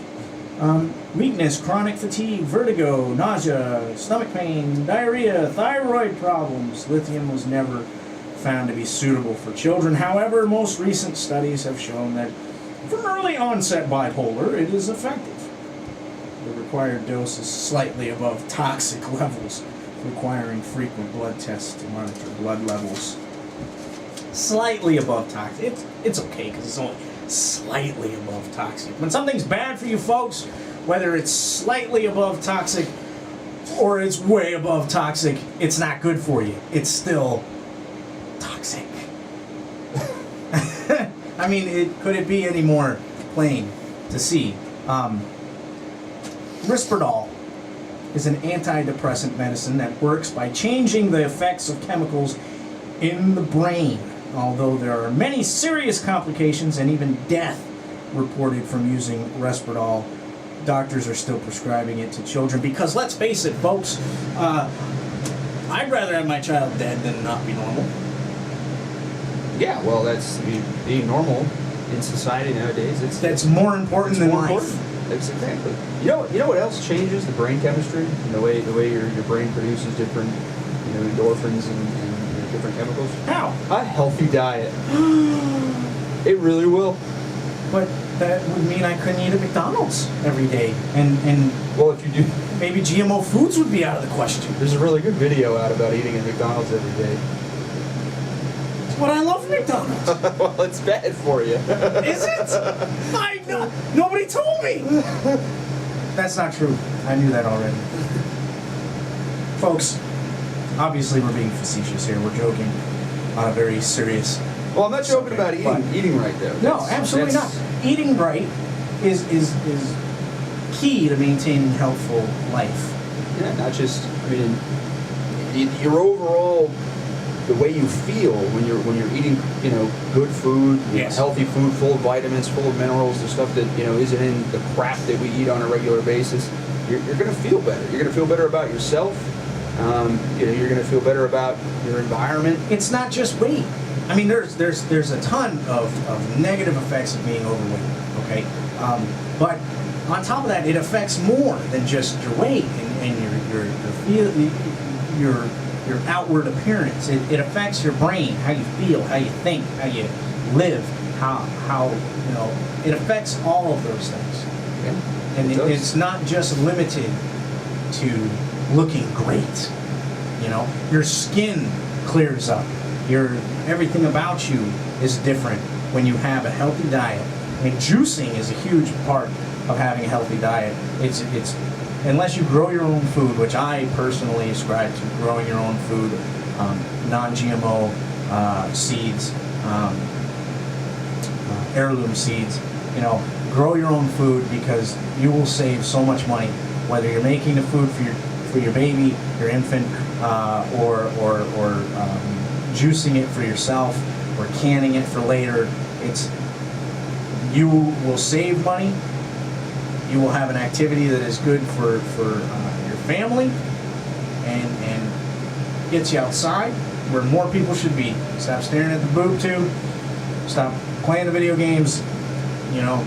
Weakness, chronic fatigue, vertigo, nausea, stomach pain, diarrhea, thyroid problems. Lithium was never found to be suitable for children. However, most recent studies have shown that for early onset bipolar, it is effective. The required dose is slightly above toxic levels, requiring frequent blood tests to monitor blood levels. Slightly above toxic. It's okay because it's only slightly above toxic. When something's bad for you folks, whether it's slightly above toxic or it's way above toxic, it's not good for you. It's still toxic. I mean, could it be any more plain to see? Risperdal is an antidepressant medicine that works by changing the effects of chemicals in the brain. Although there are many serious complications and even death reported from using Risperdal, doctors are still prescribing it to children because, let's face it, folks, I'd rather have my child dead than not be normal.
Yeah, well, being normal in society nowadays.
That's more important than life.
That's exactly. You know what else changes the brain chemistry and the way your brain produces different endorphins and different chemicals?
How?
A healthy diet. It really will.
But that would mean I couldn't eat at McDonald's every day, and
well, if you do,
maybe GMO foods would be out of the question.
There's a really good video out about eating at McDonald's every day.
But I love McDonald's.
Well, it's bad for you.
Is it? I know. Nobody told me. That's not true. I knew that already. Folks, obviously we're being facetious here. We're joking on a very serious.
Well, I'm not joking about eating right though.
No, absolutely not. Eating right is key to maintaining healthful life.
Yeah, not just, I mean, your overall, the way you feel when you're eating, you know, good food,
Yes.
healthy food, full of vitamins, full of minerals, the stuff that, you know, isn't in the crap that we eat on a regular basis, you're going to feel better. You're going to feel better about yourself. You know, you're going to feel better about your environment.
It's not just weight. I mean, there's a ton of negative effects of being overweight. Okay, but on top of that, it affects more than just your weight and your outward appearance. It affects your brain, how you feel, how you think, how you live, how you know. It affects all of those things.
Yeah,
And
it does.
it's not just limited to looking great. You know, your skin clears up. Everything about you is different when you have a healthy diet. And juicing is a huge part of having a healthy diet. It's unless you grow your own food, which I personally ascribe to growing your own food, non-GMO seeds, heirloom seeds. You know, grow your own food because you will save so much money. Whether you're making the food for your baby, your infant, or juicing it for yourself, or canning it for later, you will save money. You will have an activity that is good for your family and gets you outside where more people should be. Stop staring at the boob tube. Stop playing the video games. You know,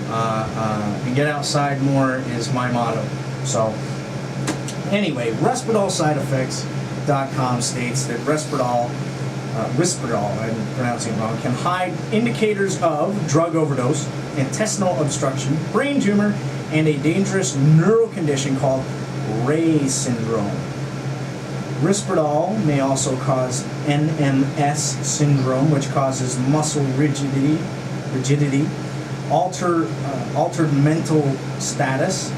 and get outside more is my motto. So anyway, Risperdal states that Risperdal, I'm pronouncing it wrong, can hide indicators of drug overdose, intestinal obstruction, brain tumor, and a dangerous neural condition called Rey syndrome. Risperdal may also cause NMS syndrome, which causes muscle rigidity, altered mental status,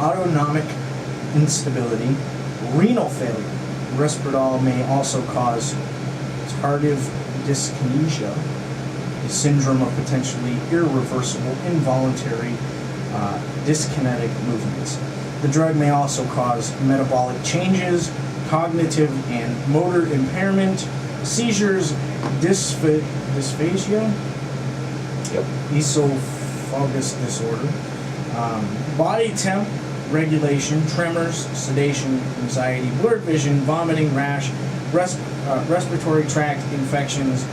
autonomic instability, renal failure. Risperdal may also cause tardive dyskinesia, a syndrome of potentially irreversible, involuntary, dyskinetic movements. The drug may also cause metabolic changes, cognitive and motor impairment, seizures, dysphagia, esophagus disorder, body temp regulation, tremors, sedation, anxiety, blurred vision, vomiting, rash, respiratory tract infections,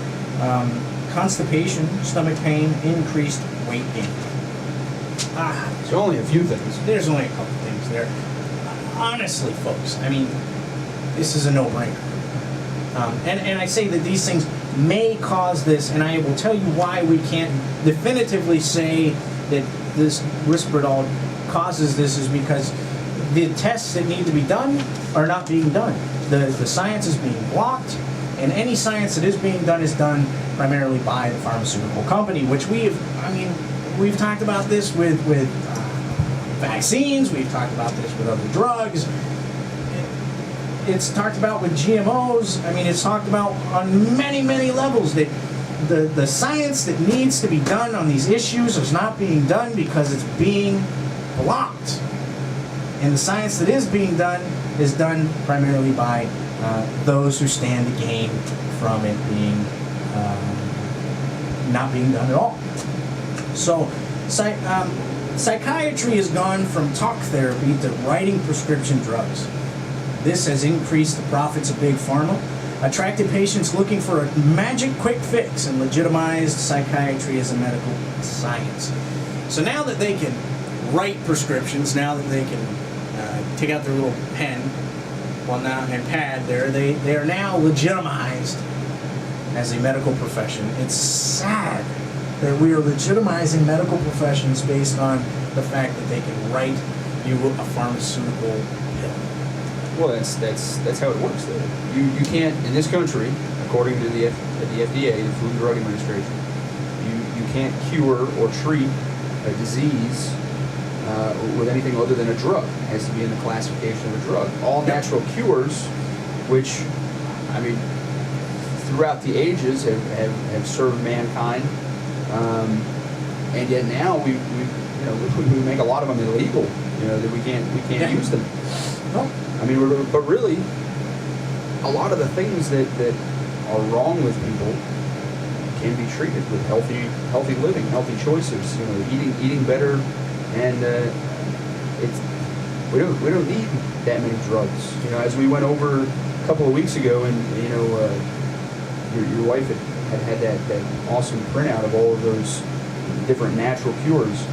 constipation, stomach pain, increased weight gain.
So only a few things.
There's only a couple things there. Honestly, folks, I mean, this is a no-brainer. And I say that these things may cause this, and I will tell you why we can't definitively say that this Risperdal causes this is because the tests that need to be done are not being done. The science is being blocked, and any science that is being done is done primarily by the pharmaceutical company, which we've talked about this with vaccines, we've talked about this with other drugs. It's talked about with GMOs. I mean, it's talked about on many, many levels that the science that needs to be done on these issues is not being done because it's being blocked. And the science that is being done is done primarily by those who stand to gain from it being not being done at all. So psychiatry has gone from talk therapy to writing prescription drugs. This has increased the profits of big pharma, attracted patients looking for a magic quick fix, and legitimized psychiatry as a medical science. So now that they can write prescriptions, now that they can take out their little pen, and pad there, they are now legitimized as a medical profession. It's sad that we are legitimizing medical professions based on the fact that they can write you a pharmaceutical pill.
Well, that's how it works, though. You can't, in this country, according to the FDA, the Food and Drug Administration, you can't cure or treat a disease with anything other than a drug. It has to be in the classification of a drug. All natural cures, which, I mean, throughout the ages have served mankind, and yet now we you know we make a lot of them illegal. You know that we can't
Yeah.
use them.
No.
I mean, but really, a lot of the things that are wrong with people can be treated with healthy living, healthy choices. You know, eating better, and we don't need that many drugs. You know, as we went over a couple of weeks ago, and you know, your wife had that awesome printout of all of those different natural cures.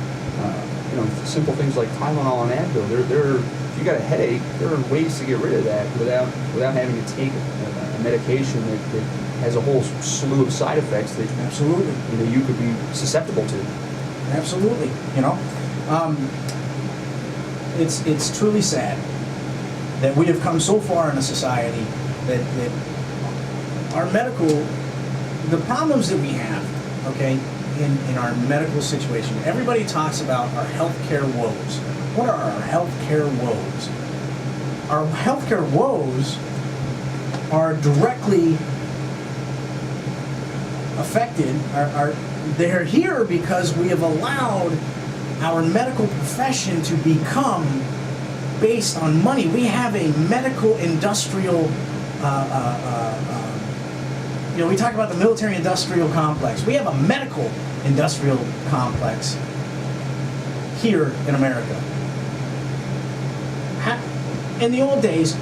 You know, simple things like Tylenol and Advil. If you got a headache, there are ways to get rid of that without having to take a medication that has a whole slew of side effects that
Absolutely.
you know you could be susceptible to.
Absolutely. You know, it's truly sad that we have come so far in a society that our the problems that we have, okay, in our medical situation. Everybody talks about our healthcare woes. What are our healthcare woes? Our healthcare woes are directly affected. They're here because we have allowed our medical profession to become based on money. We have a medical industrial you know, we talk about the military-industrial complex. We have a medical industrial complex here in America. In the old days,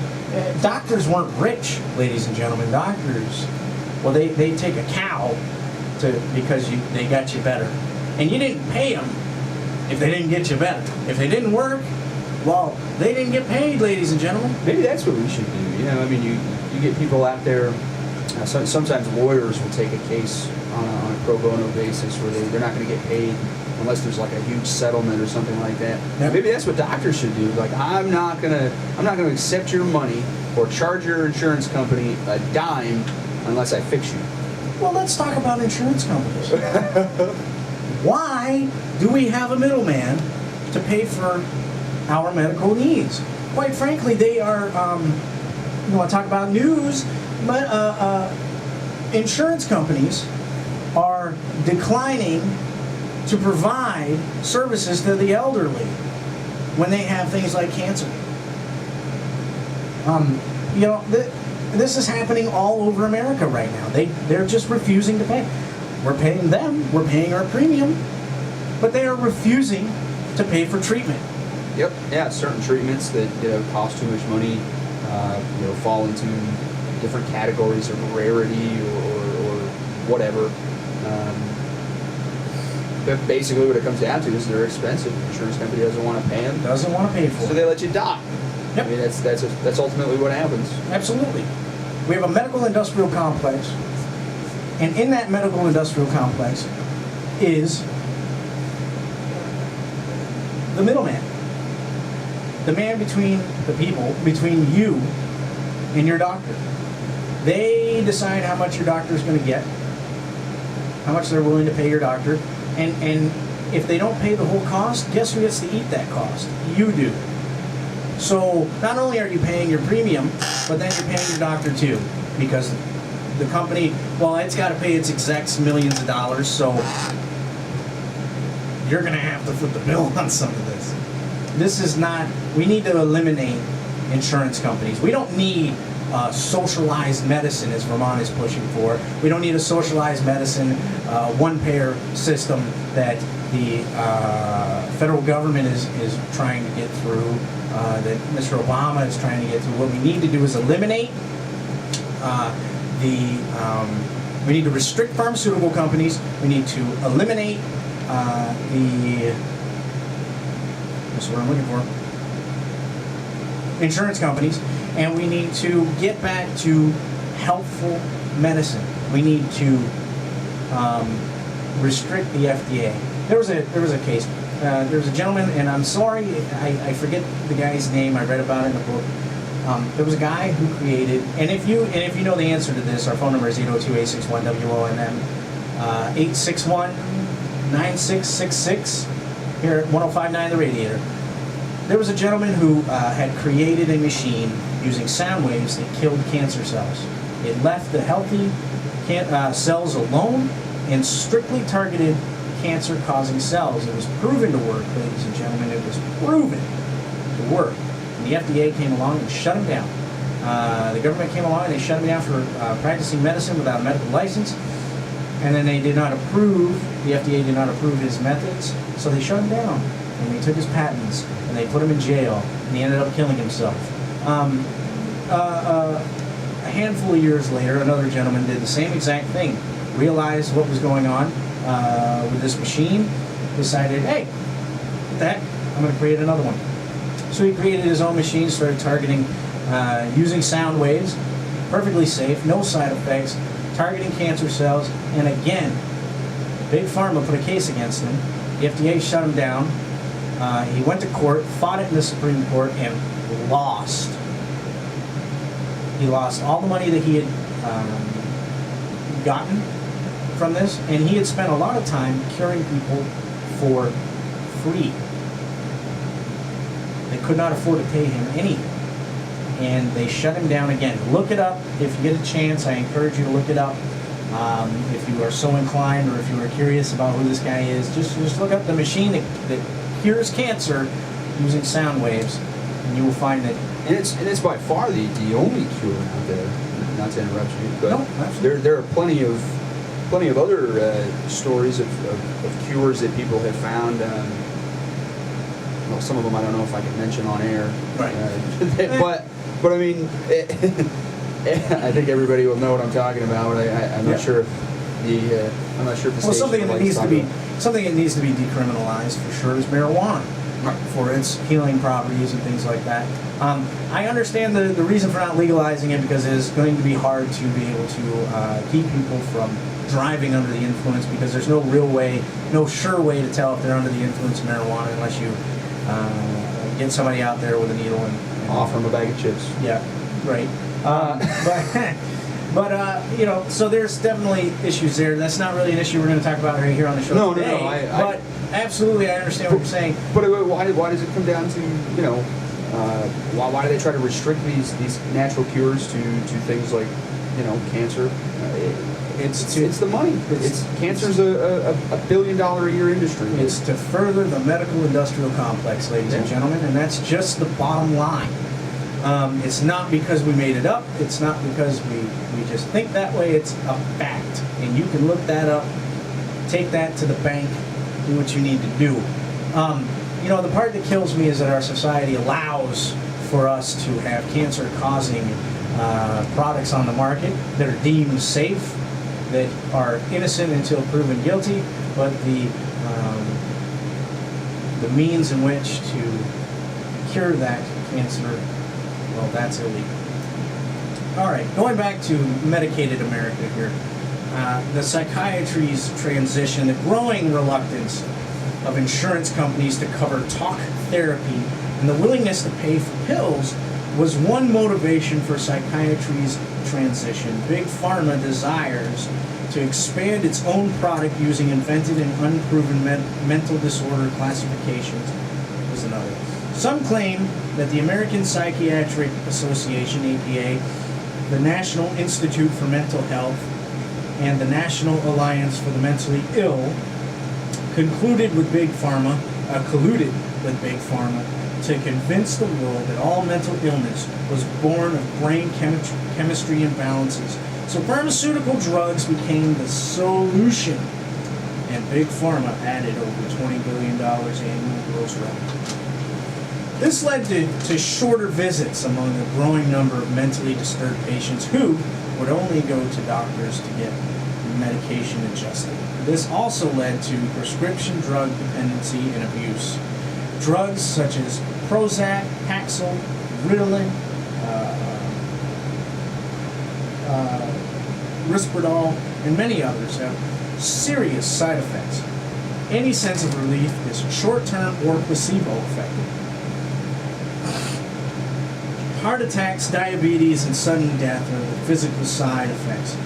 doctors weren't rich, ladies and gentlemen. Doctors, well, they take a cow because they got you better. And you didn't pay them if they didn't get you better. If they didn't work, well, they didn't get paid, ladies and gentlemen.
Maybe that's what we should do. You know, I mean, you get people out there. Sometimes lawyers will take a case on a pro bono basis where they're not going to get paid unless there's like a huge settlement or something like that.
Yep.
Maybe that's what doctors should do. Like, I'm not gonna accept your money or charge your insurance company a dime unless I fix you.
Well, let's talk about insurance companies. Why do we have a middleman to pay for our medical needs? Quite frankly, they are, you want to talk about news, but insurance companies are declining to provide services to the elderly when they have things like cancer. You know, this is happening all over America right now. They're just refusing to pay. We're paying them, we're paying our premium, but they are refusing to pay for treatment.
Yep. Yeah. Certain treatments that cost too much money, fall into different categories of rarity or whatever. But basically, what it comes down to is they're expensive. The insurance company doesn't want to pay them.
Doesn't want to pay for
So
it.
they let you die.
Yep.
I mean, that's ultimately what happens.
Absolutely. We have a medical industrial complex, and in that medical industrial complex is the middleman. The man between the people, between you and your doctor. They decide how much your doctor is going to get, how much they're willing to pay your doctor, and if they don't pay the whole cost, guess who gets to eat that cost? You do. So not only are you paying your premium, but then you're paying your doctor too, because the company, well, it's got to pay its execs millions of dollars, so you're going to have to foot the bill on some of this. This is not, we need to eliminate insurance companies. We don't need socialized medicine, as Vermont is pushing for. We don't need a socialized medicine, one-payer system that the federal government is trying to get through, that Mr. Obama is trying to get through. What we need to do is eliminate we need to restrict pharmaceutical companies. We need to eliminate that's what I'm looking for, insurance companies, and we need to get back to healthful medicine. We need to restrict the FDA. There was a case. There was a gentleman, and I'm sorry, I forget the guy's name. I read about it in a book. There was a guy who created, and if you know the answer to this, our phone number is 802-861-WONM, 861-9666 here at 105.9 The Radiator. There was a gentleman who had created a machine using sound waves that killed cancer cells. It left the healthy cells alone and strictly targeted cancer-causing cells. It was proven to work, ladies and gentlemen. It was proven to work. And the FDA came along and shut him down. The government came along and they shut him down for practicing medicine without a medical license. And then they did not approve, the FDA did not approve his methods, so they shut him down. And they took his patents and they put him in jail, and he ended up killing himself. A handful of years later, another gentleman did the same exact thing, realized what was going on with this machine, decided, hey, that, I'm going to create another one. So he created his own machine, started targeting, using sound waves, perfectly safe, no side effects, targeting cancer cells, and again, Big Pharma put a case against him. The FDA shut him down. He went to court, fought it in the Supreme Court, and lost. He lost all the money that he had gotten from this, and he had spent a lot of time curing people for free. They could not afford to pay him anything, and they shut him down again. Look it up if you get a chance. I encourage you to look it up. If you are so inclined, or if you are curious about who this guy is, just look up the machine that cures cancer using sound waves, and you will find that.
And it's by far the only cure out there. Not to interrupt you, but
No, absolutely.
there are plenty of other stories of cures that people have found. Well, some of them I don't know if I can mention on air.
Right.
But I mean, I think everybody will know what I'm talking about. But I'm not sure if the I'm not sure if the
Well,
station
something that needs to be decriminalized for sure is marijuana, for its healing properties and things like that. I understand the reason for not legalizing it, because it is going to be hard to be able to keep people from driving under the influence, because there's no real way, no sure way to tell if they're under the influence of marijuana unless you get somebody out there with a needle and
offer them a bag of chips.
Yeah, right. But you know, so there's definitely issues there. That's not really an issue we're going to talk about right here on the show
No,
today. But absolutely, I understand what you're saying.
But why does it come down to, you know, why do they try to restrict these natural cures to things like, you know, cancer? It's the money. Cancer's a $1 billion a year industry.
It's to further the medical industrial complex, ladies and gentlemen, and that's just the bottom line. It's not because we made it up. It's not because we just think that way. It's a fact, and you can look that up, take that to the bank, do what you need to do. You know, the part that kills me is that our society allows for us to have cancer-causing products on the market that are deemed safe, that are innocent until proven guilty, but the means in which to cure that cancer, well, that's illegal. All right, going back to medicated America here, the psychiatry's transition, the growing reluctance of insurance companies to cover talk therapy, and the willingness to pay for pills was one motivation for psychiatry's transition. Big Pharma desires to expand its own product using invented and unproven mental disorder classifications was another. Some claim that the American Psychiatric Association, APA, the National Institute for Mental Health, and the National Alliance for the Mentally Ill colluded with Big Pharma to convince the world that all mental illness was born of brain chemistry imbalances. So pharmaceutical drugs became the solution, and Big Pharma added over $20 billion annual gross revenue. This led to shorter visits among a growing number of mentally disturbed patients who would only go to doctors to get medication adjusted. This also led to prescription drug dependency and abuse. Drugs such as Prozac, Paxil, Ritalin, Risperdal, and many others have serious side effects. Any sense of relief is short-term or placebo effective. Heart attacks, diabetes, and sudden death are the physical side effects.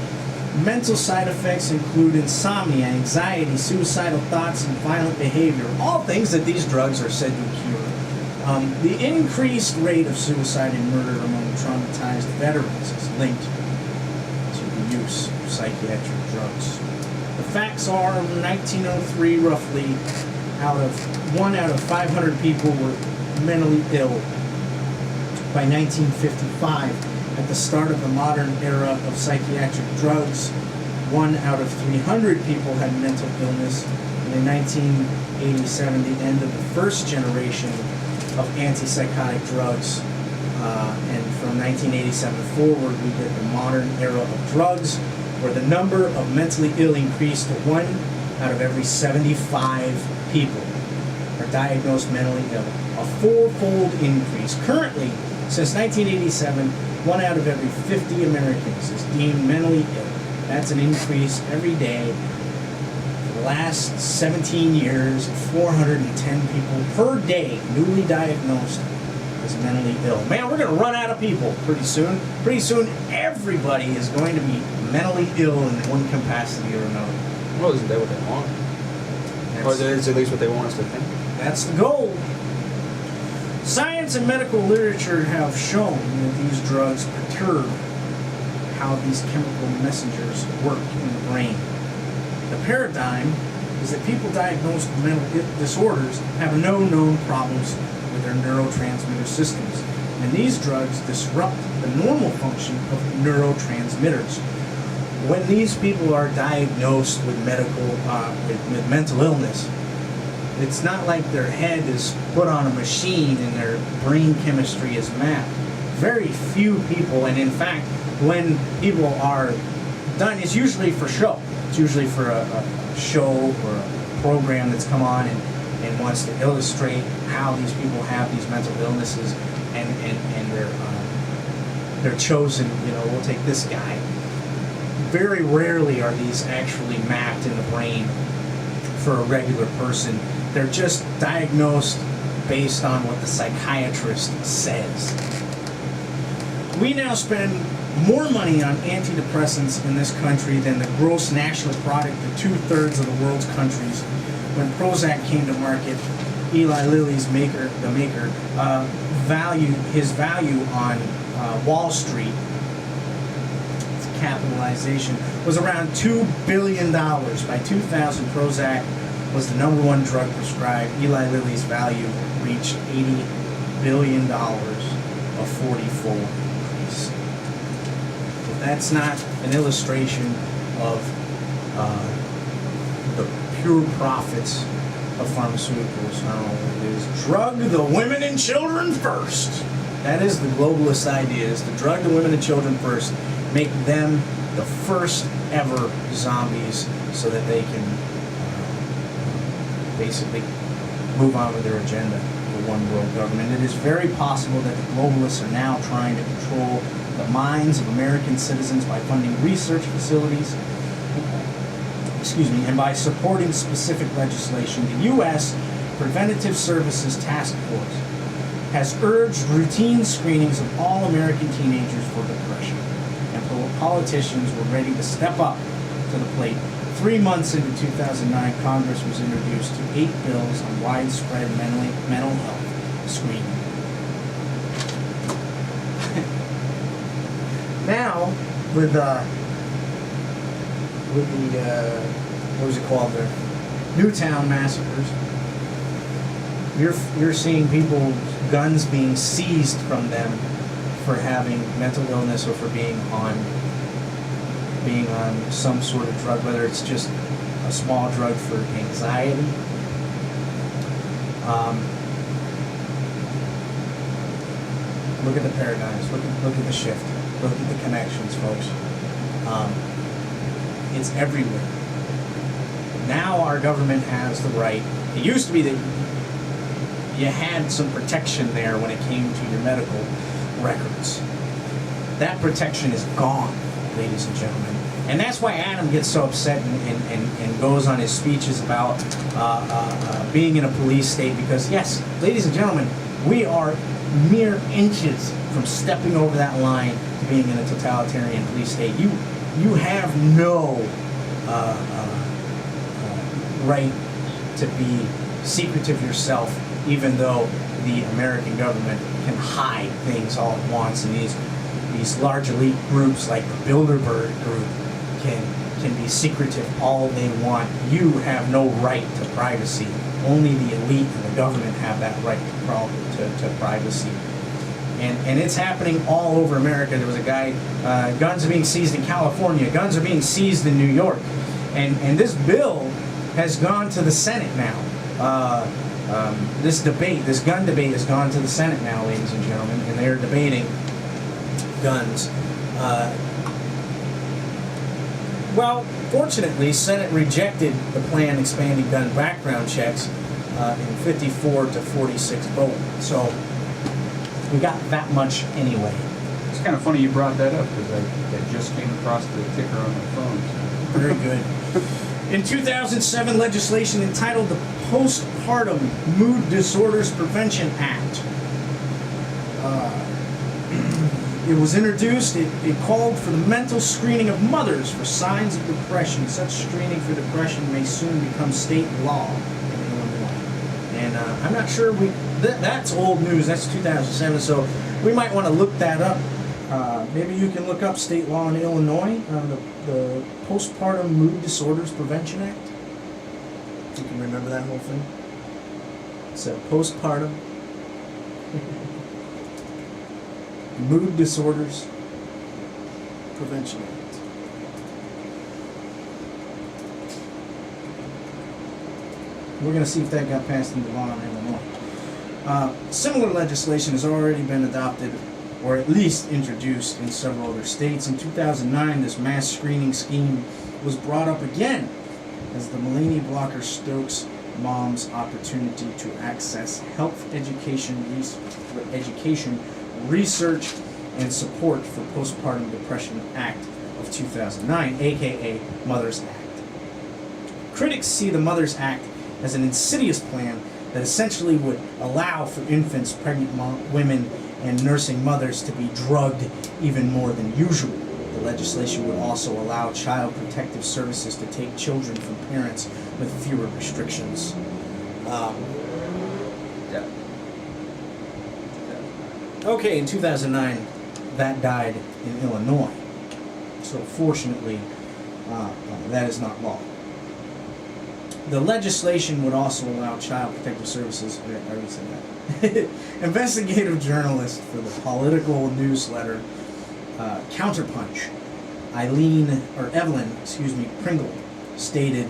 Mental side effects include insomnia, anxiety, suicidal thoughts, and violent behavior, all things that these drugs are said to cure. The increased rate of suicide and murder among traumatized veterans is linked to the use of psychiatric drugs. The facts are, in 1903, roughly, 1 out of 500 people were mentally ill. By 1955, at the start of the modern era of psychiatric drugs, 1 out of 300 people had mental illness. And in 1987, the end of the first generation of antipsychotic drugs. And from 1987 forward, we get the modern era of drugs, where the number of mentally ill increased to 1 out of every 75 people are diagnosed mentally ill. A fourfold increase. Currently, since 1987, 1 out of every 50 Americans is deemed mentally ill. That's an increase every day. For the last 17 years, 410 people per day newly diagnosed as mentally ill. Man, we're going to run out of people pretty soon. Pretty soon, everybody is going to be mentally ill in one capacity or another.
Well, isn't that what they want? Or is at least what they want us to think?
That's the goal. Science and medical literature have shown that these drugs perturb how these chemical messengers work in the brain. The paradigm is that people diagnosed with mental disorders have no known problems with their neurotransmitter systems, and these drugs disrupt the normal function of neurotransmitters. When these people are diagnosed with with mental illness, it's not like their head is put on a machine and their brain chemistry is mapped. Very few people, and in fact, when people are done, it's usually for show. It's usually for a show or a program that's come on and wants to illustrate how these people have these mental illnesses, and they're chosen. You know, we'll take this guy. Very rarely are these actually mapped in the brain for a regular person. They're just diagnosed based on what the psychiatrist says. We now spend more money on antidepressants in this country than the gross national product of 2/3 of the world's countries. When Prozac came to market, Eli Lilly's his value on Wall Street, its capitalization, was around $2 billion. By 2000, Prozac was the #1 drug prescribed. Eli Lilly's value reached $80 billion, a 40-fold increase. If that's not an illustration of the pure profits of pharmaceuticals, I don't know what it is. Drug the women and children first. That is the globalist idea, is to drug the women and children first, make them the first ever zombies so that they can basically move on with their agenda of one world government. It is very possible that the globalists are now trying to control the minds of American citizens by funding research facilities, and by supporting specific legislation. The U.S. Preventative Services Task Force has urged routine screenings of all American teenagers for depression, and politicians were ready to step up to the plate. 3 months into 2009, Congress was introduced to 8 bills on widespread mental health screening. Now, with the what was it called, the Newtown massacres, you're seeing people's guns being seized from them for having mental illness or for being on some sort of drug, whether it's just a small drug for anxiety. Look at the paradigms. Look at the shift. Look at the connections, folks. It's everywhere. Now our government has the right. It used to be that you had some protection there when it came to your medical records. That protection is gone, ladies and gentlemen. And that's why Adam gets so upset and goes on his speeches about being in a police state, because, yes, ladies and gentlemen, we are mere inches from stepping over that line to being in a totalitarian police state. You have no right to be secretive yourself, even though the American government can hide things all at once, and these large elite groups like the Bilderberg group can be secretive all they want. You have no right to privacy. Only the elite and the government have that right to privacy. And it's happening all over America. There was a guy, guns are being seized in California, guns are being seized in New York. And this bill has gone to the Senate now. This gun debate has gone to the Senate now, ladies and gentlemen, and they're debating guns. Well, fortunately, Senate rejected the plan expanding gun background checks in 54 to 46 vote. So we got that much anyway.
It's kind of funny you brought that up because I just came across the ticker on my phone.
Very good. In 2007, legislation entitled the Postpartum Mood Disorders Prevention Act. It was introduced. It called for the mental screening of mothers for signs of depression. Such screening for depression may soon become state law in Illinois. And I'm not sure that's old news. That's 2007. So we might want to look that up. Maybe you can look up state law in Illinois, the Postpartum Mood Disorders Prevention Act. You can remember that whole thing. So postpartum Mood Disorders Prevention Act. We're going to see if that got passed into law in Illinois. Similar legislation has already been adopted, or at least introduced, in several other states. In 2009, this mass screening scheme was brought up again as the Mulaney blocker Stokes mom's opportunity to access health education, research, and support for Postpartum Depression Act of 2009, aka Mother's Act. Critics see the Mother's Act as an insidious plan that essentially would allow for infants, pregnant women, and nursing mothers to be drugged even more than usual. The legislation would also allow child protective services to take children from parents with fewer restrictions. Okay, in 2009, that died in Illinois. So fortunately, that is not law. The legislation would also allow child protective services, I already said that, investigative journalist for the political newsletter Counterpunch, Evelyn Pringle, stated,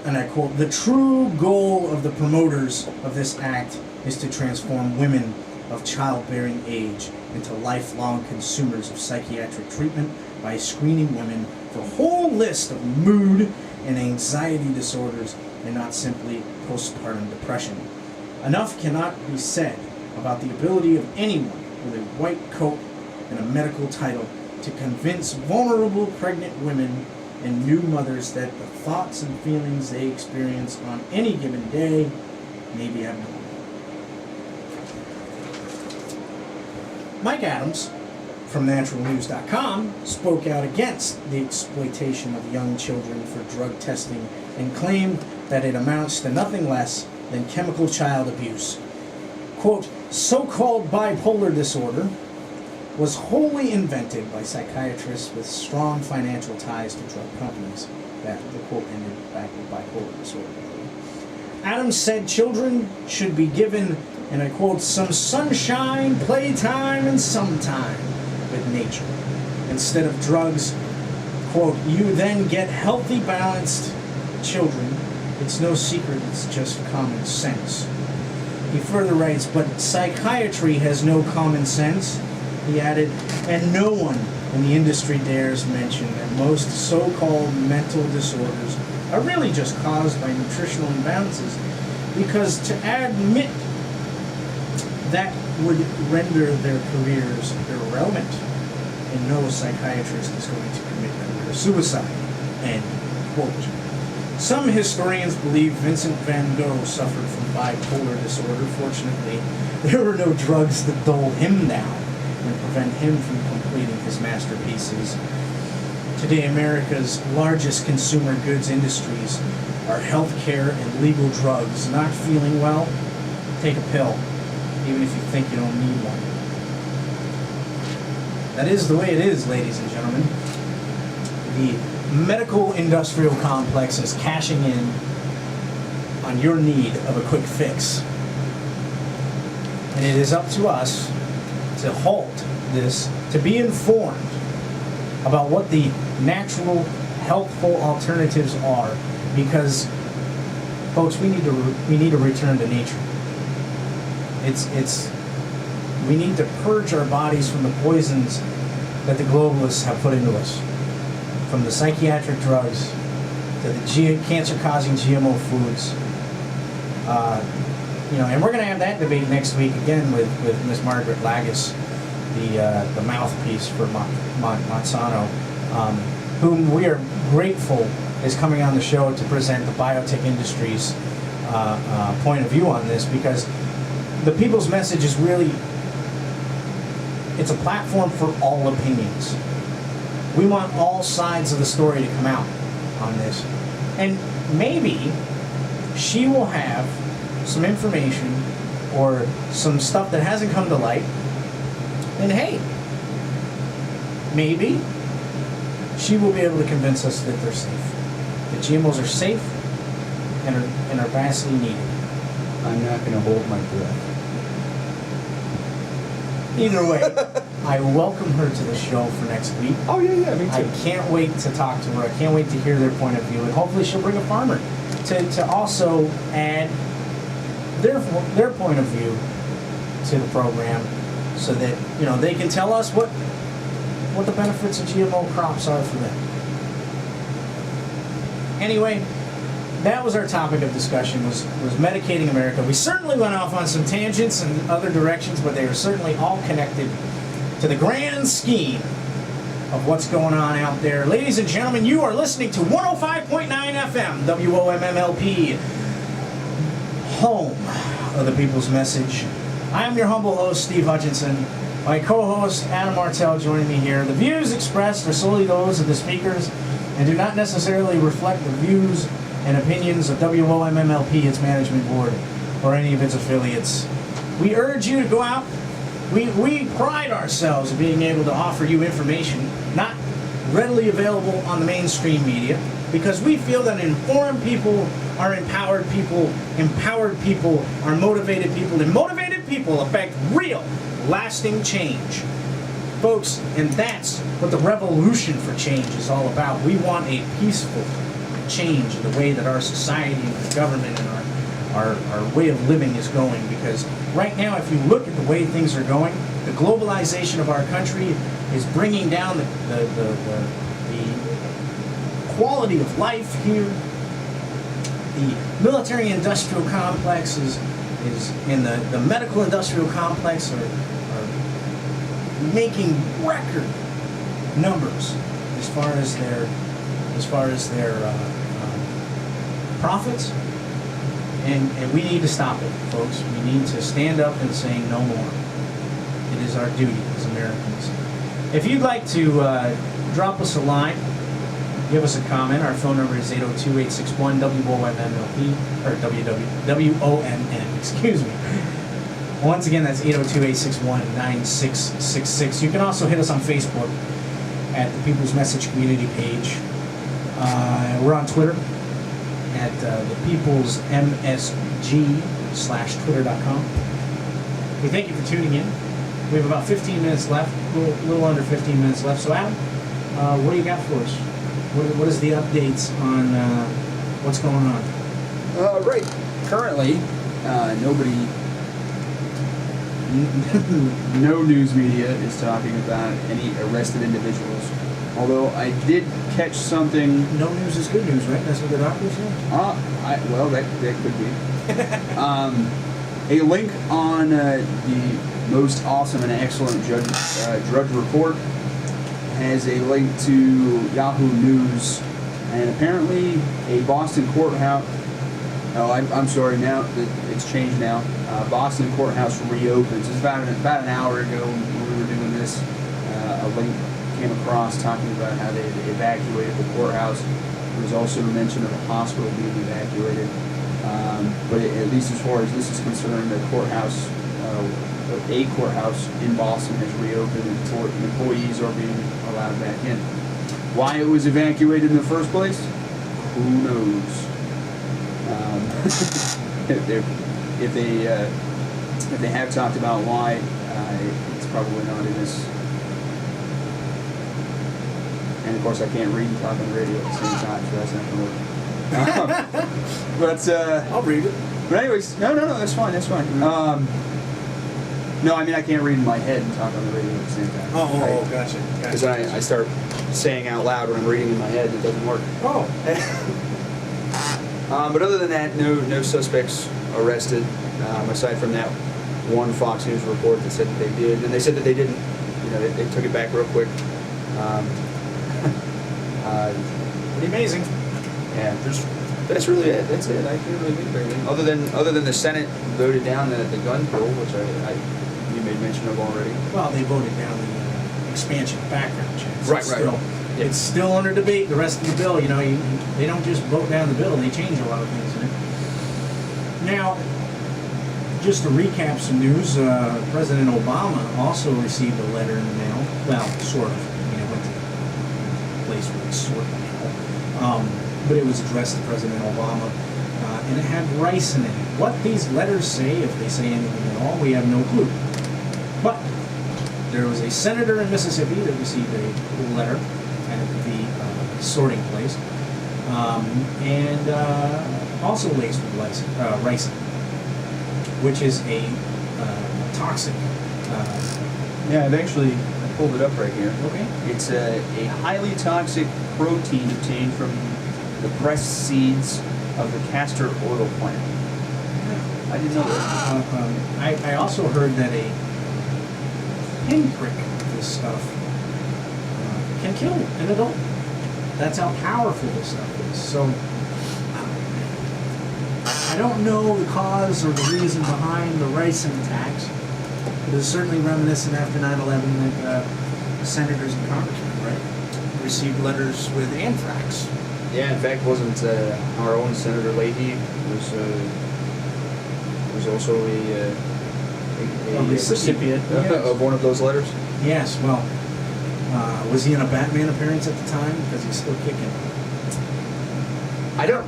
and I quote, "The true goal of the promoters of this act is to transform women of childbearing age into lifelong consumers of psychiatric treatment by screening women for a whole list of mood and anxiety disorders and not simply postpartum depression. Enough cannot be said about the ability of anyone with a white coat and a medical title to convince vulnerable pregnant women and new mothers that the thoughts and feelings they experience on any given day may be abnormal." Mike Adams from naturalnews.com spoke out against the exploitation of young children for drug testing and claimed that it amounts to nothing less than chemical child abuse. Quote, "So-called bipolar disorder was wholly invented by psychiatrists with strong financial ties to drug companies." That the quote ended back with bipolar disorder. Adams said children should be given, and I quote, "some sunshine, playtime, and some time with nature. Instead of drugs, quote, you then get healthy, balanced children. It's no secret, it's just common sense." He further writes, "But psychiatry has no common sense," he added, "and no one in the industry dares mention that most so-called mental disorders are really just caused by nutritional imbalances, because to admit that would render their careers irrelevant, and no psychiatrist is going to commit career suicide." End quote. Some historians believe Vincent van Gogh suffered from bipolar disorder. Fortunately, there were no drugs that dull him down and prevent him from completing his masterpieces. Today, America's largest consumer goods industries are healthcare and legal drugs. Not feeling well? Take a pill, even if you think you don't need one. That is the way it is, ladies and gentlemen. The medical industrial complex is cashing in on your need of a quick fix. And it is up to us to halt this, to be informed about what the natural, healthful alternatives are, because, folks, we need to return to nature. We need to purge our bodies from the poisons that the globalists have put into us, from the psychiatric drugs to the cancer-causing GMO foods. And we're going to have that debate next week again with Ms. Margaret Lagis, the mouthpiece for Monsanto, whom we are grateful is coming on the show to present the biotech industry's point of view on this, because the people's message is really, it's a platform for all opinions. We want all sides of the story to come out on this. And maybe she will have some information or some stuff that hasn't come to light. And hey, maybe she will be able to convince us that they're safe. That GMOs are safe and are vastly needed.
I'm not going to hold my breath.
Either way, I welcome her to the show for next week.
Oh, yeah, me too.
I can't wait to talk to her. I can't wait to hear their point of view. And hopefully she'll bring a farmer to also add their point of view to the program, so that they can tell us what the benefits of GMO crops are for them. Anyway, that was our topic of discussion, was medicating America. We certainly went off on some tangents and other directions, but they are certainly all connected to the grand scheme of what's going on out there. Ladies and gentlemen, you are listening to 105.9 FM, WOMMLP, home of the people's message. I am your humble host, Steve Hutchinson. My co-host, Adam Martell, joining me here. The views expressed are solely those of the speakers and do not necessarily reflect the views and opinions of WOMMLP, its management board, or any of its affiliates. We urge you to go out. We pride ourselves in being able to offer you information not readily available on the mainstream media, because we feel that informed people are empowered people are motivated people, and motivated people affect real, lasting change. Folks, and that's what the revolution for change is all about. We want a peaceful change in the way that our society and our government and our way of living is going, because right now, if you look at the way things are going, the globalization of our country is bringing down the quality of life here. The military-industrial complex is and the medical-industrial complex are making record numbers as far as their profits, and we need to stop it, folks. We need to stand up and say no more. It is our duty as Americans. If you'd like to drop us a line, give us a comment. Our phone number is 802-861-WOMMLP, or WOMN, excuse me. Once again, that's 802-861-9666. You can also hit us on Facebook at the People's Message Community page. We're on Twitter at the People's MSG/Twitter.com. We thank you for tuning in. We have about 15 minutes left, a little under 15 minutes left. So Adam, what do you got for us? What is the updates on what's going on?
Right. Currently, no news media is talking about any arrested individuals. Although I did catch something.
No news is good news, right? That's what the doctor said?
Well, that could be. A link on the most awesome and excellent Drudge Report has a link to Yahoo News, and apparently a Boston courthouse. Oh, I'm sorry. Now it's changed. Now Boston courthouse reopens. It's about an hour ago when we were doing this. A link came across talking about how they evacuated the courthouse. There was also a mention of a hospital being evacuated. But at least as far as this is concerned, the courthouse, a courthouse in Boston has reopened, and employees are being allowed back in. Why it was evacuated in the first place? Who knows? If they have talked about why, it's probably not in this. And of course, I can't read and talk on the radio at the same time, so that's not gonna work. But
I'll read it.
but anyways, no, that's fine. No, I mean I can't read in my head and talk on the radio at the same time.
Oh, gotcha.
Because I start saying out loud when I'm reading in my head, and it doesn't work.
Oh.
But other than that, no suspects arrested. Aside from that one Fox News report that said that they did, and they said that they didn't. You know, they took it back real quick.
Pretty amazing.
Yeah, that's really it. That's it. I can't really think of anything other than the Senate voted down the gun bill, which you made mention of already.
Well, they voted down the expansion of background checks.
Right.
It's still, it's still under debate. The rest of the bill, they don't just vote down the bill; they change a lot of things in it. Now, just to recap some news, President Obama also received a letter in the mail. Well, sort of. It went to the place where it's sort of mail. But it was addressed to President Obama, and it had rice in it. What these letters say, if they say anything at all, we have no clue. But there was a senator in Mississippi that received a letter at the sorting place, and also laced with ricin, which is a toxic.
Yeah, I've actually pulled it up right here.
Okay.
It's a highly toxic protein obtained from the pressed seeds of the castor oil plant. I didn't know that.
I also heard that a pinprick of this stuff can kill an adult. That's how powerful this stuff is. So I don't know the cause or the reason behind the ricin attacks. It is certainly reminiscent after 9/11 that senators and congressmen, right, received letters with anthrax.
Yeah, in fact, wasn't our own Senator Leahy was also a recipient of one of those letters?
Yes, well, was he in a Batman appearance at the time? Because he's still kicking.
I don't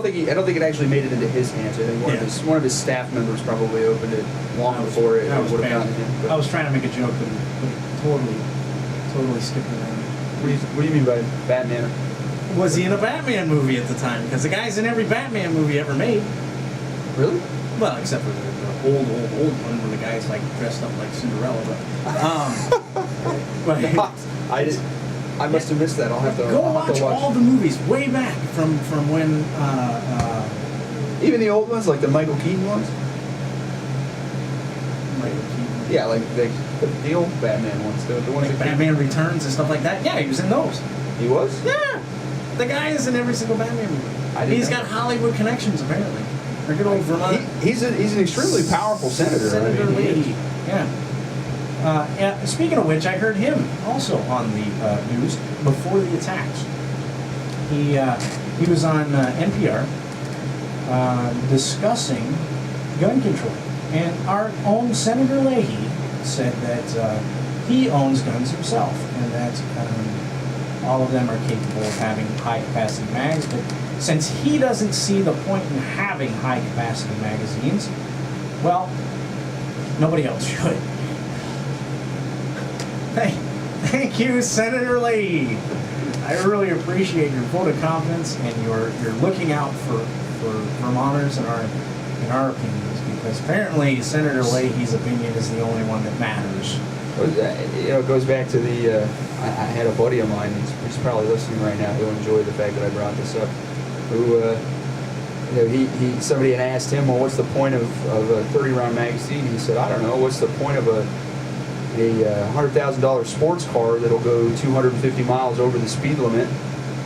think it actually made it into his hands. I think one of his staff members probably opened it long before it would have gotten to him.
I was trying to make a joke, but it totally skipped around.
What do you mean by Batman?
Was he in a Batman movie at the time? Because the guy's in every Batman movie ever made.
Really?
Well, except for the old one where the guy's like dressed up like Cinderella. But
I must have missed that. I'll have to
go watch all the movies way back from when.
Even the old ones, like the Michael Keaton ones.
Michael Keaton.
Yeah, like the old Batman ones, the ones
Like
that
Batman Returns and stuff like that. Yeah, he was in those.
He was?
Yeah, the guy is in every single Batman movie. He's got Hollywood connections apparently. They're good old Vermont.
He's an extremely powerful senator.
Senator Leahy. Yeah. Speaking of which, I heard him also on the news before the attacks. He was on NPR discussing gun control, and our own Senator Leahy said that he owns guns himself, and that all of them are capable of having high-capacity mags. But since he doesn't see the point in having high-capacity magazines, well, nobody else should. Thank you, Senator Leahy. I really appreciate your vote of confidence, and you're looking out for Vermonters and our opinions, because apparently Senator Leahy's opinion is the only one that matters.
It goes back to the. I had a buddy of mine. He's probably listening right now. He'll enjoy the fact that I brought this up. Who, somebody had asked him, well, what's the point of a 30-round magazine? He said, I don't know. What's the point of a $100,000 sports car that'll go 250 miles over the speed limit?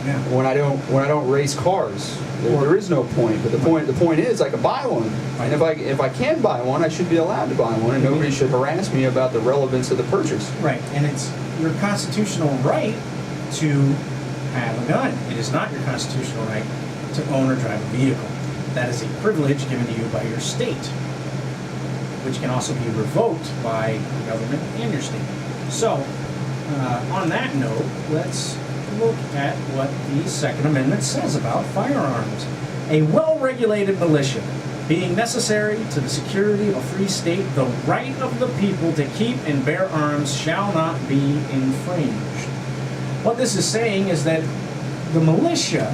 Yeah.
When I don't race cars, there is no point. But the point is, I can buy one, and if I can buy one, I should be allowed to buy one, and nobody should harass me about the relevance of the purchase.
Right, and it's your constitutional right to have a gun. It is not your constitutional right to own or drive a vehicle. That is a privilege given to you by your state, which can also be revoked by the government and your state. So, on that note, let's look at what the Second Amendment says about firearms. A well-regulated militia, being necessary to the security of a free state, the right of the people to keep and bear arms shall not be infringed. What this is saying is that the militia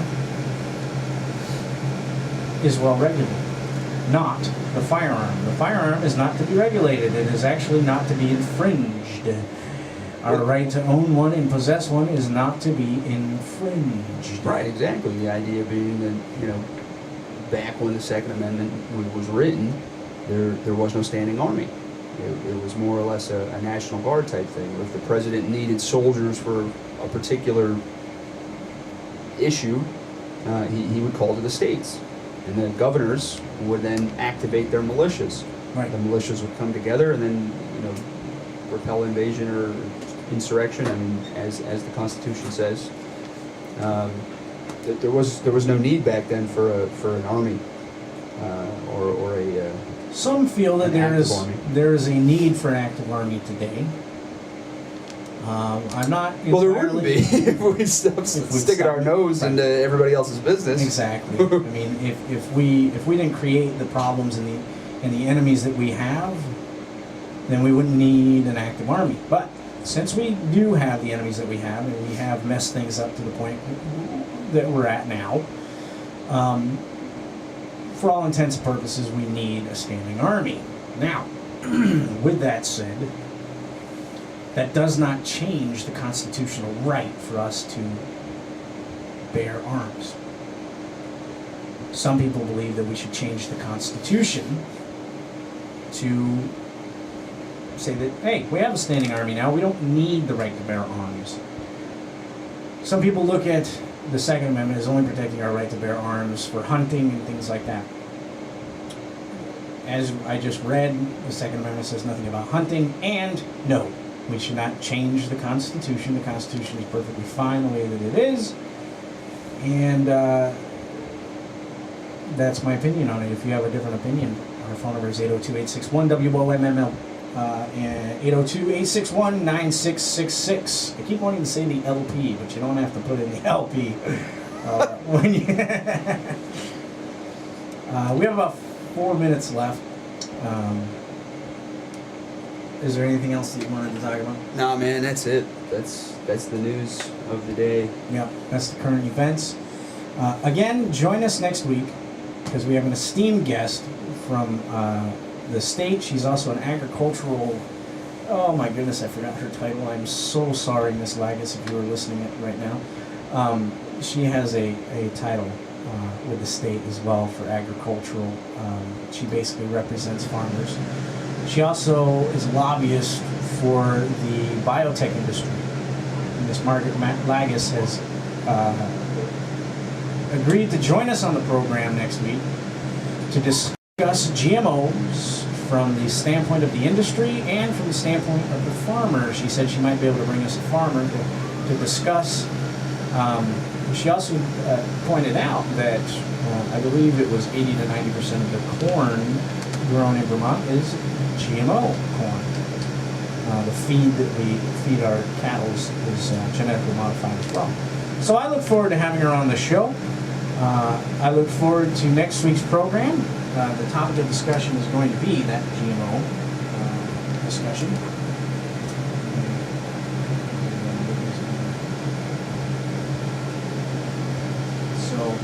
is well-regulated, not the firearm. The firearm is not to be regulated. It is actually not to be infringed. Our right to own one and possess one is not to be infringed.
Right, exactly. The idea being that, back when the Second Amendment was written, there was no standing army. It was more or less a National Guard type thing. If the president needed soldiers for a particular issue, he would call to the states. And the governors would then activate their militias.
Right.
The militias would come together and then, repel invasion or insurrection. I mean, as the Constitution says, there was no need back then for an army or a.
Some feel that
An active army.
there is a need for an active army today. I'm not entirely...
Well, there wouldn't be if we stopped sticking our nose into everybody else's business.
Exactly. I mean, if we didn't create the problems and the enemies that we have, then we wouldn't need an active army. But since we do have the enemies that we have, and we have messed things up to the point that we're at now, for all intents and purposes, we need a standing army. Now, with that said, that does not change the constitutional right for us to bear arms. Some people believe that we should change the Constitution to say that, hey, we have a standing army now, we don't need the right to bear arms. Some people look at the Second Amendment as only protecting our right to bear arms for hunting and things like that. As I just read, the Second Amendment says nothing about hunting, and no, we should not change the Constitution. The Constitution is perfectly fine the way that it is, and that's my opinion on it. If you have a different opinion, our phone number is 802-861-WOMML, and 802-861-9666. I keep wanting to say the LP, but you don't have to put in the LP. When you we have about 4 minutes left. Is there anything else that you wanted to talk about?
Nah, man, that's it. That's the news of the day.
Yep, that's the current events. Again, join us next week because we have an esteemed guest from the state. She's also an agricultural... Oh my goodness, I forgot her title. I'm so sorry, Miss Lagus, if you were listening right now. She has a title with the state as well for agricultural. She basically represents farmers. She also is a lobbyist for the biotech industry. And Ms. Margaret Lagus has agreed to join us on the program next week to discuss GMOs from the standpoint of the industry and from the standpoint of the farmer. She said she might be able to bring us a farmer to discuss. She also pointed out that I believe it was 80 to 90% of the corn grown in Vermont is GMO corn. The feed that we feed our cattle is genetically modified as well. So I look forward to having her on the show. I look forward to next week's program. The topic of discussion is going to be that GMO discussion. So,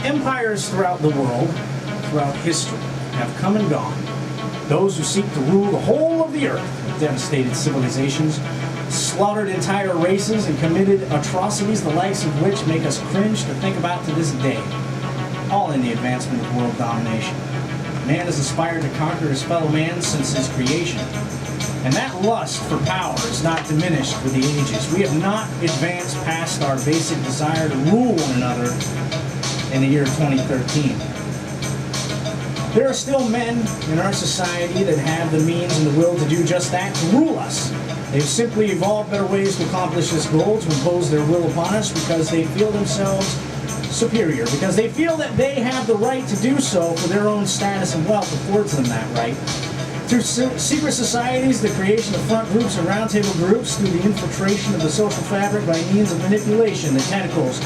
empires throughout the world, throughout history, have come and gone. Those who seek to rule the whole of the earth have devastated civilizations, slaughtered entire races, and committed atrocities the likes of which make us cringe to think about to this day, all in the advancement of world domination. Man has aspired to conquer his fellow man since his creation, and that lust for power is not diminished with the ages. We have not advanced past our basic desire to rule one another in the year 2013. There are still men in our society that have the means and the will to do just that, to rule us. They've simply evolved better ways to accomplish this goal, to impose their will upon us because they feel themselves superior because they feel that they have the right to do so for their own status and wealth affords them that right. Through secret societies, the creation of front groups and roundtable groups, through the infiltration of the social fabric by means of manipulation, the tentacles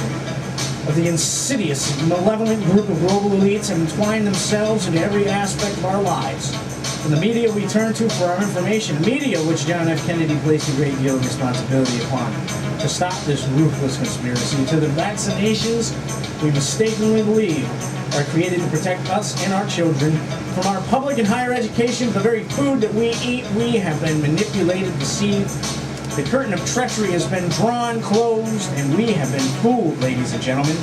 of the insidious, malevolent group of global elites have entwined themselves into every aspect of our lives. From the media we turn to for our information, media which John F. Kennedy placed a great deal of responsibility upon to stop this ruthless conspiracy, to the vaccinations we mistakenly believe are created to protect us and our children. From our public and higher education to the very food that we eat, we have been manipulated, deceived. The curtain of treachery has been drawn, closed, and we have been fooled, ladies and gentlemen,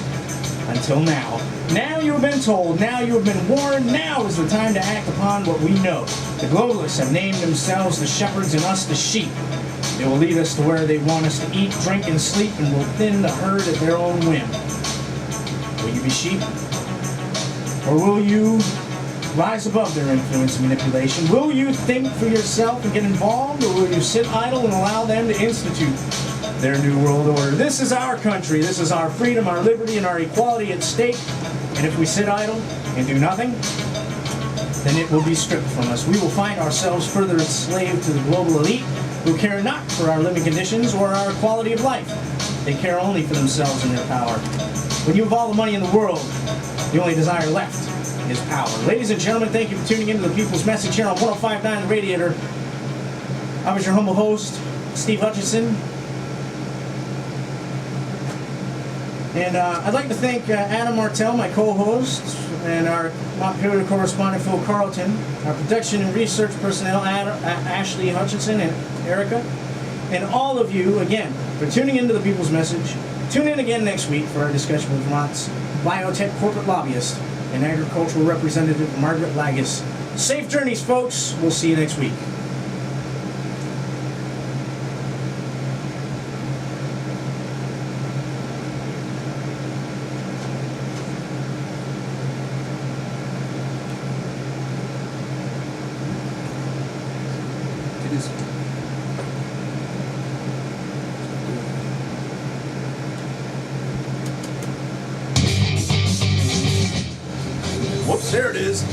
until now. Now you have been told, now you have been warned, now is the time to act upon what we know. The globalists have named themselves the shepherds and us the sheep. They will lead us to where they want us to eat, drink, and sleep, and will thin the herd at their own whim. Will you be sheep? Or will you rise above their influence and manipulation? Will you think for yourself and get involved, or will you sit idle and allow them to institute their new world order? This is our country. This is our freedom, our liberty, and our equality at stake. And if we sit idle and do nothing, then it will be stripped from us. We will find ourselves further enslaved to the global elite who care not for our living conditions or our quality of life. They care only for themselves and their power. When you have all the money in the world, the only desire left is power. Ladies and gentlemen, thank you for tuning in to the People's Message here on 105.9 The Radiator. I was your humble host, Steve Hutchinson. And I'd like to thank Adam Martell, my co-host, and our Montpelier correspondent, Phil Carlton, our production and research personnel, Ashley Hutchinson and Erica, and all of you, again, for tuning into the People's Message. Tune in again next week for our discussion with Vermont's biotech corporate lobbyist and agricultural representative, Margaret Lagus. Safe journeys, folks. We'll see you next week.
It is.
Whoops, there it is.
We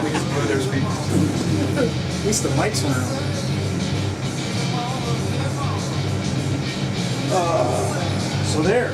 just blew their speakers.
At least the mics were on. So there.